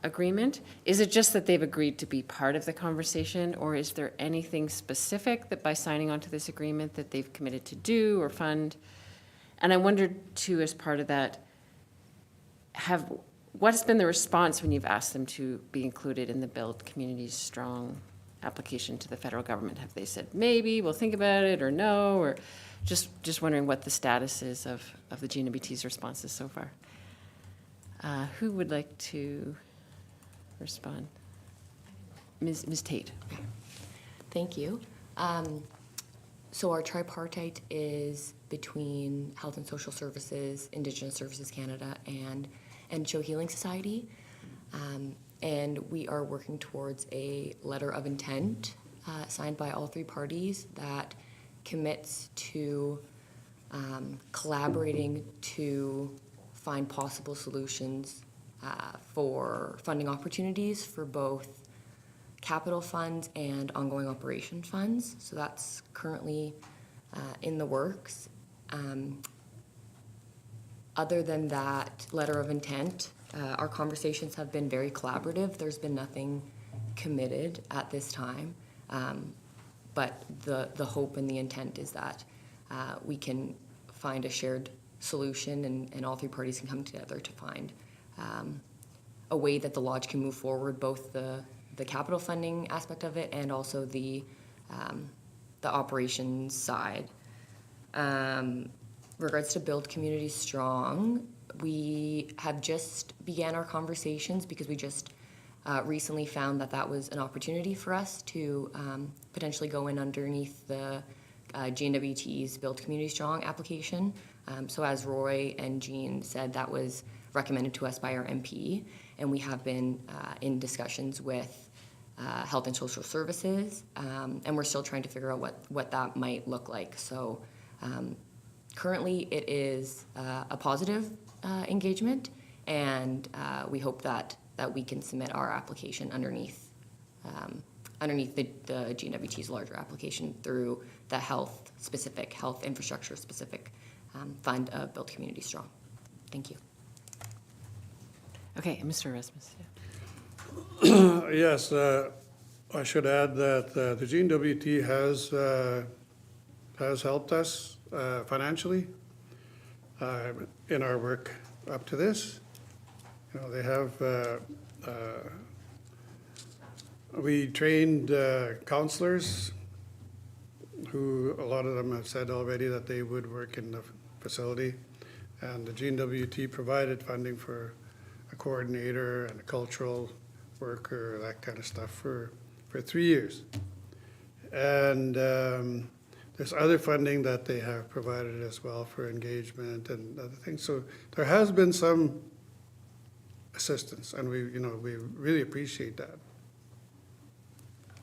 agreement. Is it just that they've agreed to be part of the conversation, or is there anything specific that by signing on to this agreement that they've committed to do or fund? And I wondered too, as part of that, what has been the response when you've asked them to be included in the Build Communities Strong application to the federal government? Have they said maybe, we'll think about it, or no, or just wondering what the status is of the GNWT's responses so far? Who would like to respond? Ms. Tate. Thank you. So our tripartite is between Health and Social Services, Indigenous Services Canada, and Endacho Healing Society. And we are working towards a letter of intent signed by all three parties that commits to collaborating to find possible solutions for funding opportunities for both capital funds and ongoing operation funds. So that's currently in the works. Other than that letter of intent, our conversations have been very collaborative. There's been nothing committed at this time. But the hope and the intent is that we can find a shared solution and all three parties can come together to find a way that the lodge can move forward, both the capital funding aspect of it and also the operations side. Regards to Build Communities Strong, we have just began our conversations because we just recently found that was an opportunity for us to potentially go in underneath the GNWT's Build Communities Strong application. So as Roy and Jean said, that was recommended to us by our MP, and we have been in discussions with Health and Social Services, and we're still trying to figure out what that might look like. So currently it is a positive engagement, and we hope that we can submit our application underneath the GNWT's larger application through the health infrastructure specific fund of Build Community Strong. Thank you. Okay, Mr. Erasmus. Yes, I should add that the GNWT has helped us financially in our work up to this. They have, we trained counselors who, a lot of them have said already that they would work in the facility. And the GNWT provided funding for a coordinator and a cultural worker, that kind of stuff for 3 years. And there's other funding that they have provided as well for engagement and other things. So there has been some assistance, and we really appreciate that.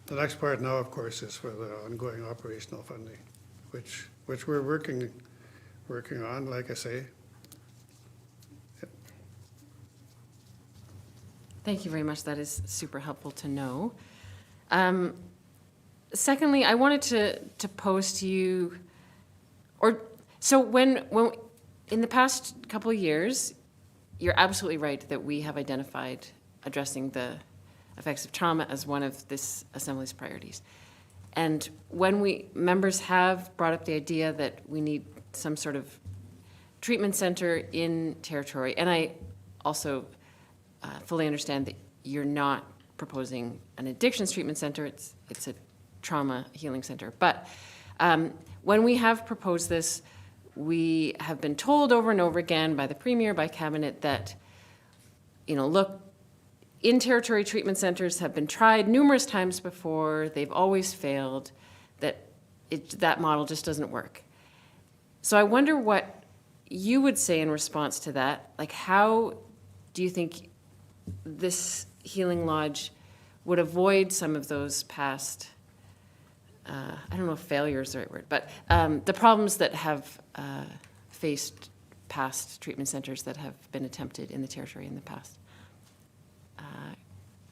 The next part now, of course, is for the ongoing operational funding, which we're working on, like I say. Thank you very much. That is super helpful to know. Secondly, I wanted to pose to you, so when in the past couple of years, you're absolutely right that we have identified addressing the effects of trauma as one of this Assembly's priorities. And when members have brought up the idea that we need some sort of treatment center in territory, and I also fully understand that you're not proposing an addictions treatment center, it's a trauma healing center. But when we have proposed this, we have been told over and over again by the Premier, by Cabinet, that, look, in-territory treatment centers have been tried numerous times before, they've always failed, that model just doesn't work. So I wonder what you would say in response to that. Like, how do you think this healing lodge would avoid some of those past, I don't know if failure is the right word, but the problems that have faced past treatment centers that have been attempted in the territory in the past?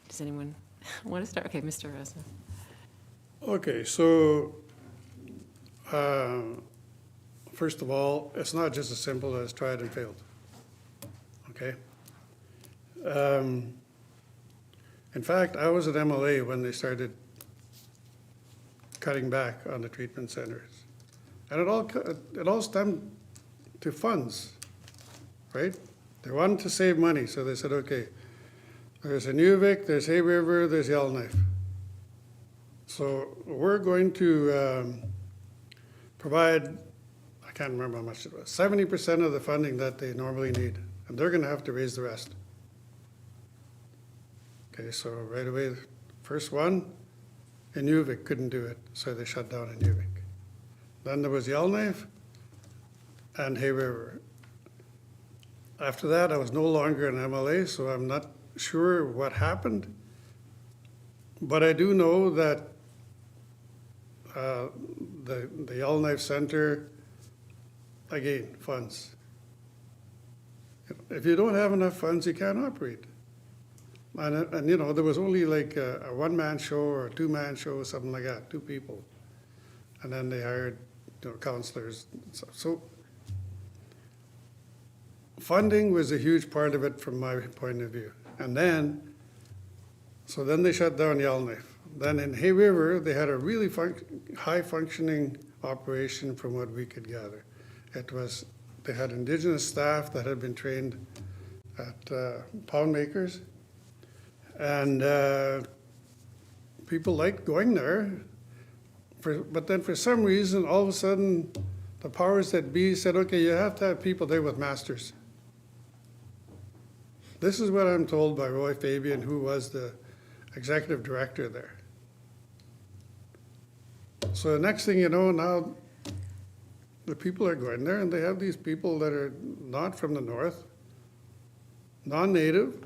Does anyone want to start? Okay, Mr. Rosa. Okay, so first of all, it's not just as simple as tried and failed. Okay? In fact, I was at MLA when they started cutting back on the treatment centers. And it all stemmed to funds, right? They wanted to save money, so they said, okay, there's Inuvik, there's Hay River, there's Yellowknife. So we're going to provide, I can't remember how much it was, 70% of the funding that they normally need, and they're going to have to raise the rest. Okay, so right away, first one, Inuvik couldn't do it, so they shut down Inuvik. Then there was Yellowknife and Hay River. After that, I was no longer in MLA, so I'm not sure what happened. But I do know that the Yellowknife Center, again, funds. If you don't have enough funds, you can't operate. And there was only like a one-man show or a two-man show, something like that, 2 people. And then they hired counselors and stuff. So funding was a huge part of it from my point of view. And then they shut down Yellowknife. Then in Hay River, they had a really high-functioning operation from what we could gather. They had Indigenous staff that had been trained at pound makers. And people liked going there. But then for some reason, all of a sudden, the powers that be said, okay, you have to have people there with masters. This is what I'm told by Roy Fabian, who was the executive director there. So the next thing you know, now the people are going there, and they have these people that are not from the north, non-native.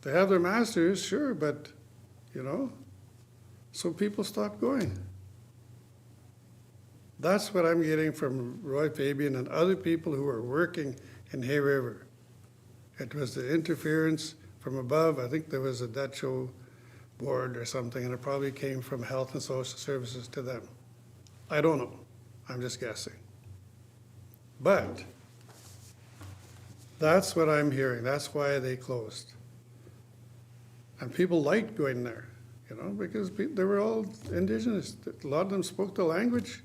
They have their masters, sure, but, so people stop going. That's what I'm getting from Roy Fabian and other people who are working in Hay River. It was the interference from above. I think there was a Det'anchogh board or something, and it probably came from Health and Social Services to them. I don't know. I'm just guessing. But that's what I'm hearing. That's why they closed. And people liked going there, because they were all Indigenous. A lot of them spoke the language.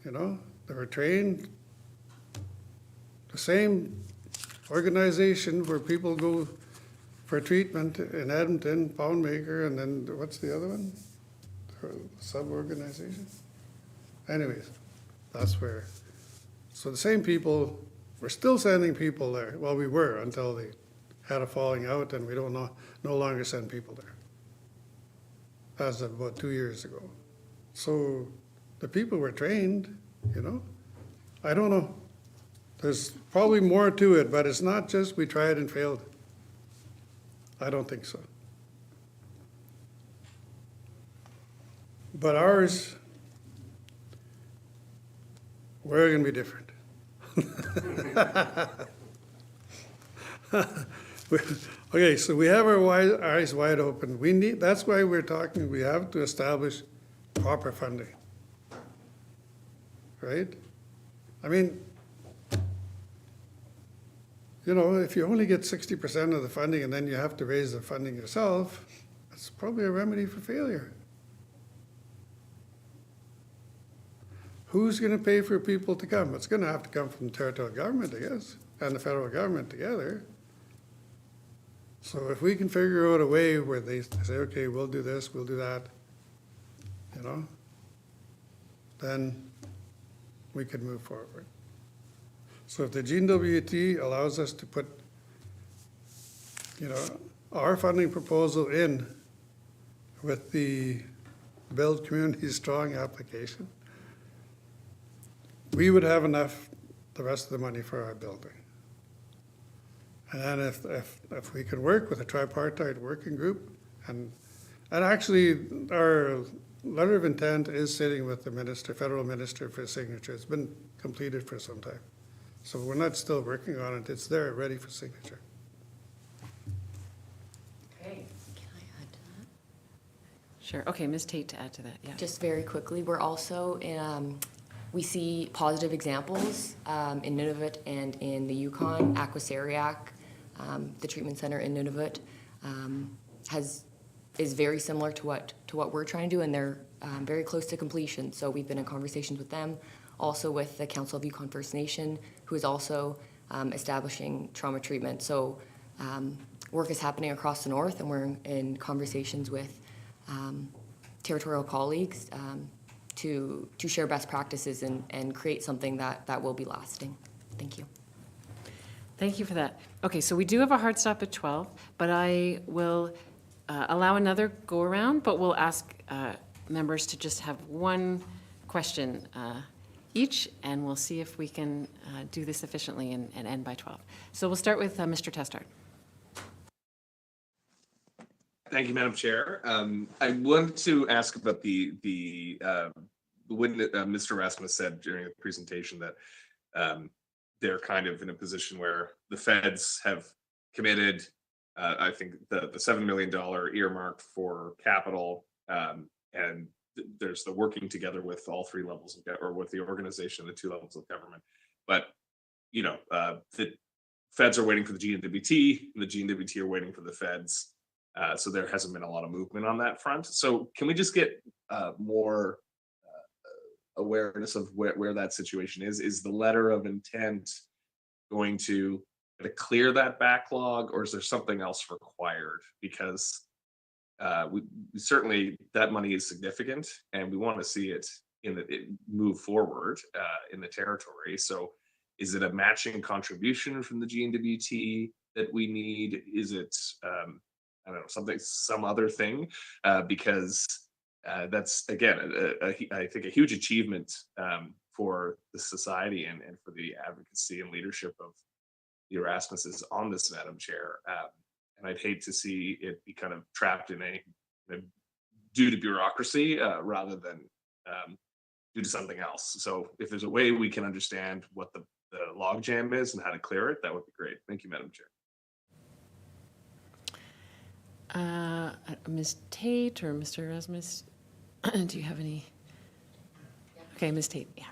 They were trained. The same organization where people go for treatment in Edmonton, Poundmaker, and then what's the other one? Sub-organization? Anyways, that's where. So the same people, we're still sending people there. Well, we were until they had a falling out, and we don't no longer send people there. As of about 2 years ago. So the people were trained, I don't know. There's probably more to it, but it's not just we tried and failed. I don't think so. But ours, we're going to be different. Okay, so we have our eyes wide open. That's why we're talking, we have to establish proper funding. Right? I mean, you know, if you only get 60% of the funding and then you have to raise the funding yourself, that's probably a remedy for failure. Who's gonna pay for people to come? It's gonna have to come from the territorial government, I guess, and the federal government together. So if we can figure out a way where they say, okay, we'll do this, we'll do that, you know, then we could move forward. So if the GWT allows us to put, you know, our funding proposal in with the Build Community Strong application, we would have enough, the rest of the money for our building. And then if we could work with a tripartite working group, and actually our letter of intent is sitting with the minister, federal minister for signature. It's been completed for some time. So we're not still working on it, it's there, ready for signature. Okay. Can I add to that? Sure. Okay, Ms. Tate to add to that, yeah. Just very quickly, we're also we see positive examples in Nunavut and in the Yukon. Aquasariac, the treatment center in Nunavut, is very similar to what we're trying to do, and they're very close to completion. So we've been in conversations with them, also with the Council of Yukon First Nation, who is also establishing trauma treatment. So work is happening across the north, and we're in conversations with territorial colleagues to share best practices and create something that will be lasting. Thank you. Thank you for that. Okay, so we do have a hard stop at 12, but I will allow another go-around, but we'll ask members to just have one question each, and we'll see if we can do this efficiently and end by 12. So we'll start with Mr. Testart. Thank you, Madam Chair. I wanted to ask about when Mr. Rasmus said during the presentation that they're kind of in a position where the feds have committed, I think, the $7 million earmarked for capital, and there's the working together with all three levels of, or with the organization, the two levels of government. But, you know, the feds are waiting for the GNWT, and the GNWT are waiting for the feds. So there hasn't been a lot of movement on that front. So can we just get more awareness of where that situation is? Is the letter of intent going to clear that backlog, or is there something else required? Because we certainly, that money is significant, and we want to see it move forward in the territory. So is it a matching contribution from the GNWT that we need? Is it I don't know, some other thing, because that's, again, I think a huge achievement for the society and for the advocacy and leadership of the Erasmuses on this, Madam Chair. And I'd hate to see it be kind of trapped in a due to bureaucracy rather than due to something else. So if there's a way we can understand what the logjam is and how to clear it, that would be great. Thank you, Madam Chair. Ms. Tate or Mr. Erasmus, do you have any? Okay, Ms. Tate, yeah.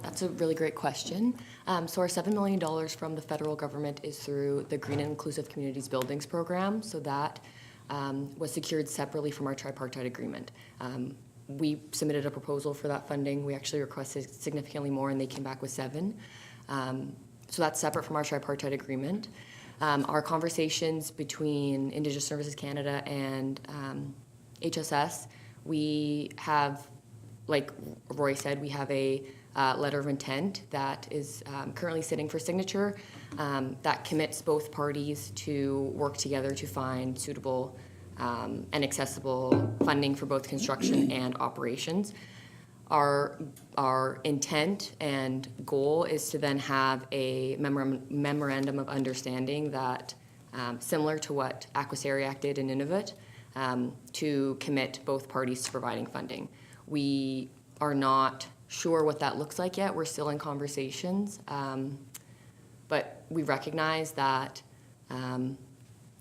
That's a really great question. So our $7 million from the federal government is through the Green and Inclusive Communities Buildings Program. So that was secured separately from our tripartite agreement. We submitted a proposal for that funding. We actually requested significantly more, and they came back with 7. So that's separate from our tripartite agreement. Our conversations between Indigenous Services Canada and HSS, we have, like Roy said, we have a letter of intent that is currently sitting for signature that commits both parties to work together to find suitable and accessible funding for both construction and operations. Our intent and goal is to then have a memorandum of understanding that, similar to what Aquasariac did in Nunavut, to commit both parties to providing funding. We are not sure what that looks like yet. We're still in conversations, but we recognize that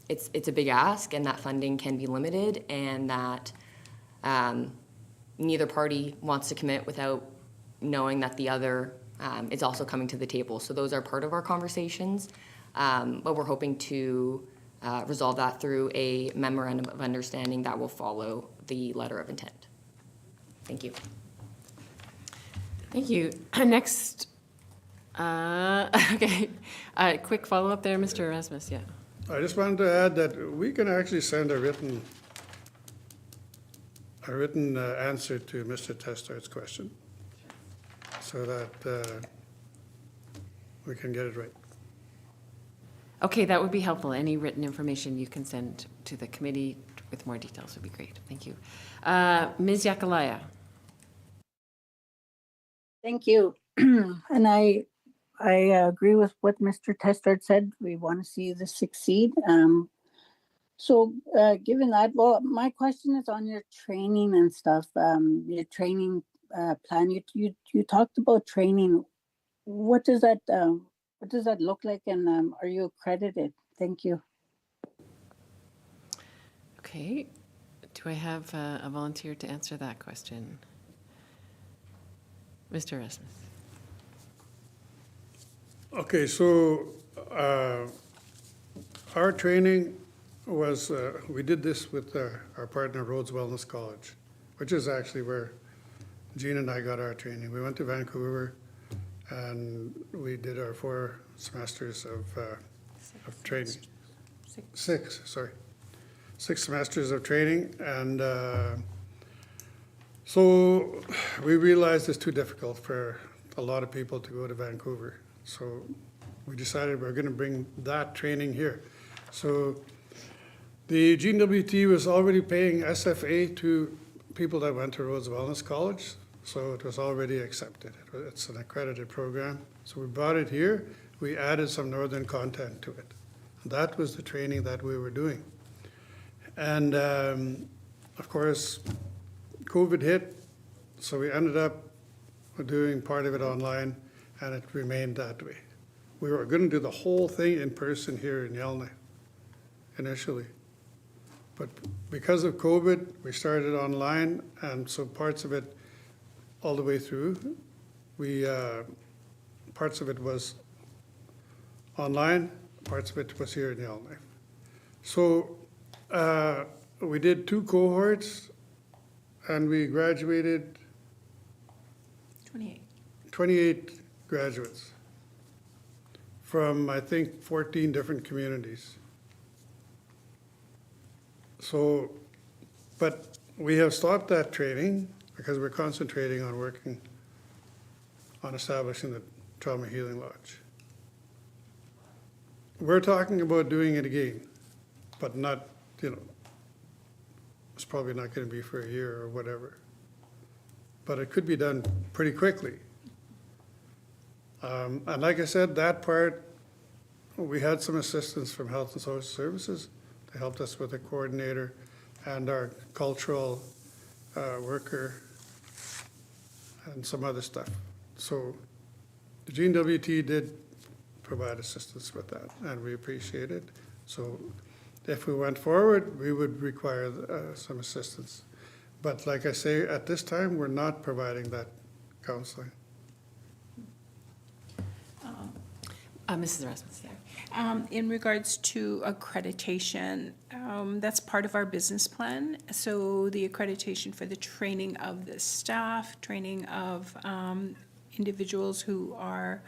it's a big ask, and that funding can be limited, and that neither party wants to commit without knowing that the other is also coming to the table. So those are part of our conversations, but we're hoping to resolve that through a memorandum of understanding that will follow the letter of intent. Thank you. Thank you. Next, okay, quick follow-up there, Mr. Erasmus, yeah. I just wanted to add that we can actually send a written answer to Mr. Testard's question, so that we can get it right. Okay, that would be helpful. Any written information you can send to the committee with more details would be great. Thank you. Ms. Yakalaya. Thank you. And I agree with what Mr. Testard said. We want to see this succeed. So given that, well, my question is on your training and stuff, your training plan. You talked about training. What does that look like, and are you accredited? Thank you. Okay, do I have a volunteer to answer that question? Mr. Erasmus. Okay, so our training was, we did this with our partner Rhodes Wellness College, which is actually where Jean and I got our training. We went to Vancouver and we did our 4 semesters of training. 6 semesters of training, and so we realized it's too difficult for a lot of people to go to Vancouver. So we decided we're going to bring that training here. So the GWT was already paying SFA to people that went to Rhodes Wellness College, so it was already accepted. It's an accredited program. So we brought it here. We added some northern content to it. That was the training that we were doing. And of course, COVID hit, so we ended up doing part of it online, and it remained that way. We were going to do the whole thing in person here in Yellowknife initially. But because of COVID, we started online, and so parts of it, all the way through, parts of it was online, parts of it was here in Yellowknife. So we did 2 cohorts, and we graduated 28 graduates from, I think, 14 different communities. So, but we have stopped that training because we're concentrating on working on establishing the Trauma Healing Lodge. We're talking about doing it again, but not, it's probably not going to be for a year or whatever. But it could be done pretty quickly. And like I said, that part, we had some assistance from Health and Social Services. They helped us with a coordinator and our cultural worker and some other stuff. So the GWT did provide assistance with that, and we appreciate it. So if we went forward, we would require some assistance. But like I say, at this time, we're not providing that counseling. Mrs. Erasmus, yeah. In regards to accreditation, that's part of our business plan. So the accreditation for the training of the staff, training of individuals who are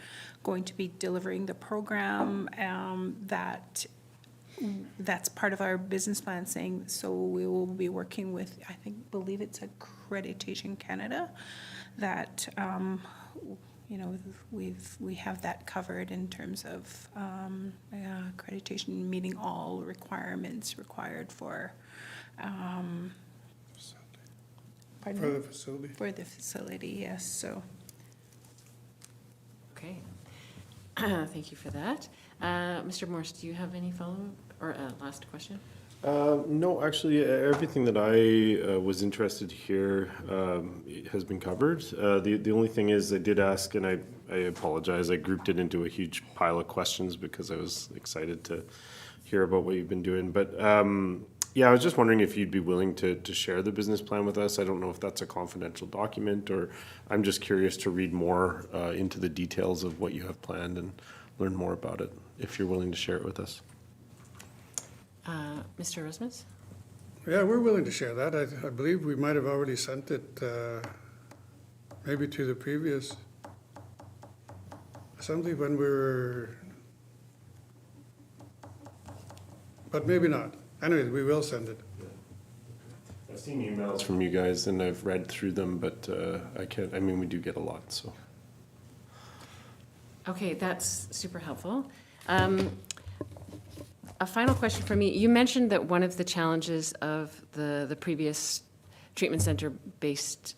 going to be delivering the program, that's part of our business plan saying, so we will be working with, believe it's Accreditation Canada, that we have that covered in terms of accreditation meeting all requirements required for For the facility. For the facility, yes. So Okay. Thank you for that. Mr. Morse, do you have any follow-up or last question? No, actually, everything that I was interested to hear has been covered. The only thing is I did ask, and I apologize, I grouped it into a huge pile of questions because I was excited to hear about what you've been doing. But Yeah, I was just wondering if you'd be willing to share the business plan with us. I don't know if that's a confidential document, or I'm just curious to read more into the details of what you have planned and learn more about it, if you're willing to share it with us. Mr. Erasmus? Yeah, we're willing to share that. I believe we might have already sent it, maybe to the previous assembly when we were, but maybe not. Anyways, we will send it. I've seen emails from you guys and I've read through them, but I mean, we do get a lot, so. Okay, that's super helpful. A final question for me. You mentioned that one of the challenges of the previous treatment center based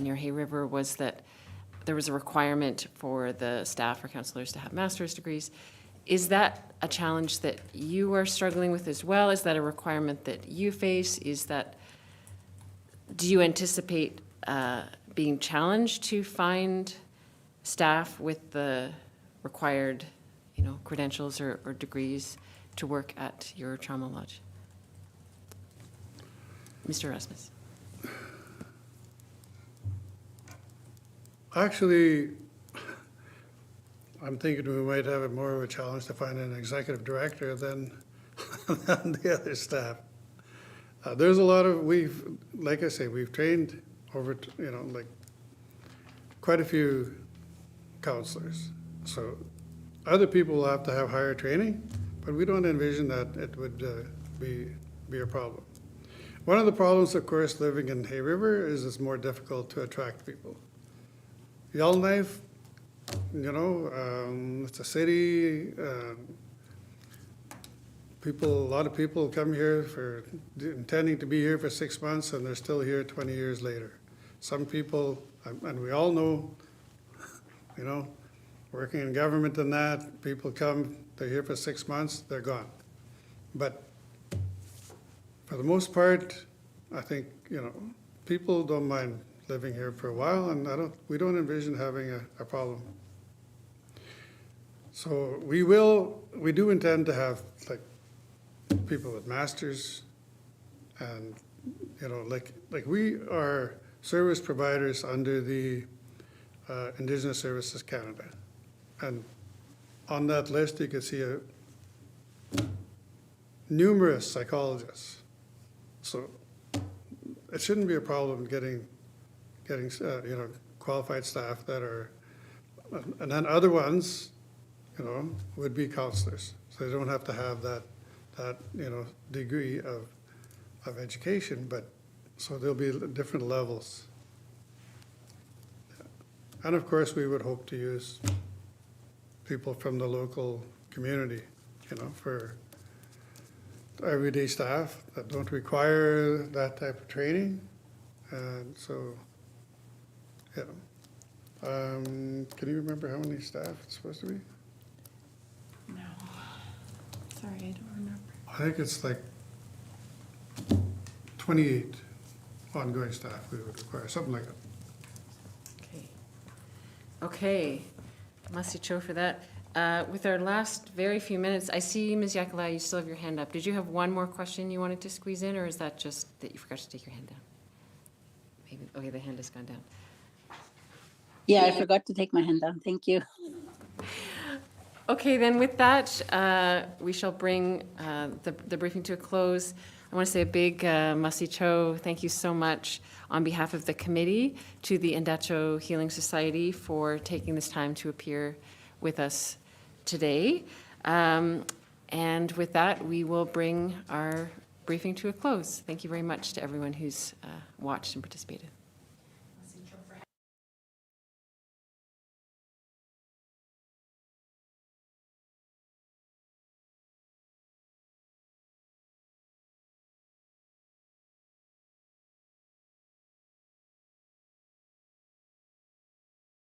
near Hay River was that there was a requirement for the staff or counselors to have master's degrees. Is that a challenge that you are struggling with as well? Is that a requirement that you face? Do you anticipate being challenged to find staff with the required, credentials or degrees to work at your trauma lodge? Mr. Erasmus? Actually, I'm thinking we might have it more of a challenge to find an executive director than the other staff. There's a lot of, like I say, we've trained over, like quite a few counselors. So other people will have to have higher training, but we don't envision that it would be a problem. One of the problems, of course, living in Hay River is it's more difficult to attract people. Yellowknife, it's a city. A lot of people come here intending to be here for 6 months, and they're still here 20 years later. Some people, and we all know, working in government and that, people come, they're here for 6 months, they're gone. But for the most part, I think, people don't mind living here for a while, and we don't envision having a problem. So we do intend to have like people with masters, and like we are service providers under the Indigenous Services Canada, and on that list you can see numerous psychologists. So it shouldn't be a problem getting qualified staff that are, and then other ones, would be counselors. So they don't have to have that degree of education, but so there'll be different levels. And of course, we would hope to use people from the local community, for everyday staff that don't require that type of training. And so, yeah. Can you remember how many staff it's supposed to be? No. Sorry, I don't remember. I think it's like 28 ongoing staff we would require, something like that. Okay. Merci Cho for that. With our last very few minutes, I see, Ms. Yakala, you still have your hand up. Did you have one more question you wanted to squeeze in, or is that just that you forgot to take your hand down? Maybe, okay, the hand has gone down. Yeah, I forgot to take my hand down. Thank you. Okay, then with that, we shall bring the briefing to a close. I want to say a big Masi Cho, thank you so much on behalf of the committee to the Endacho Healing Society for taking this time to appear with us today. And with that, we will bring our briefing to a close. Thank you very much to everyone who's watched and participated.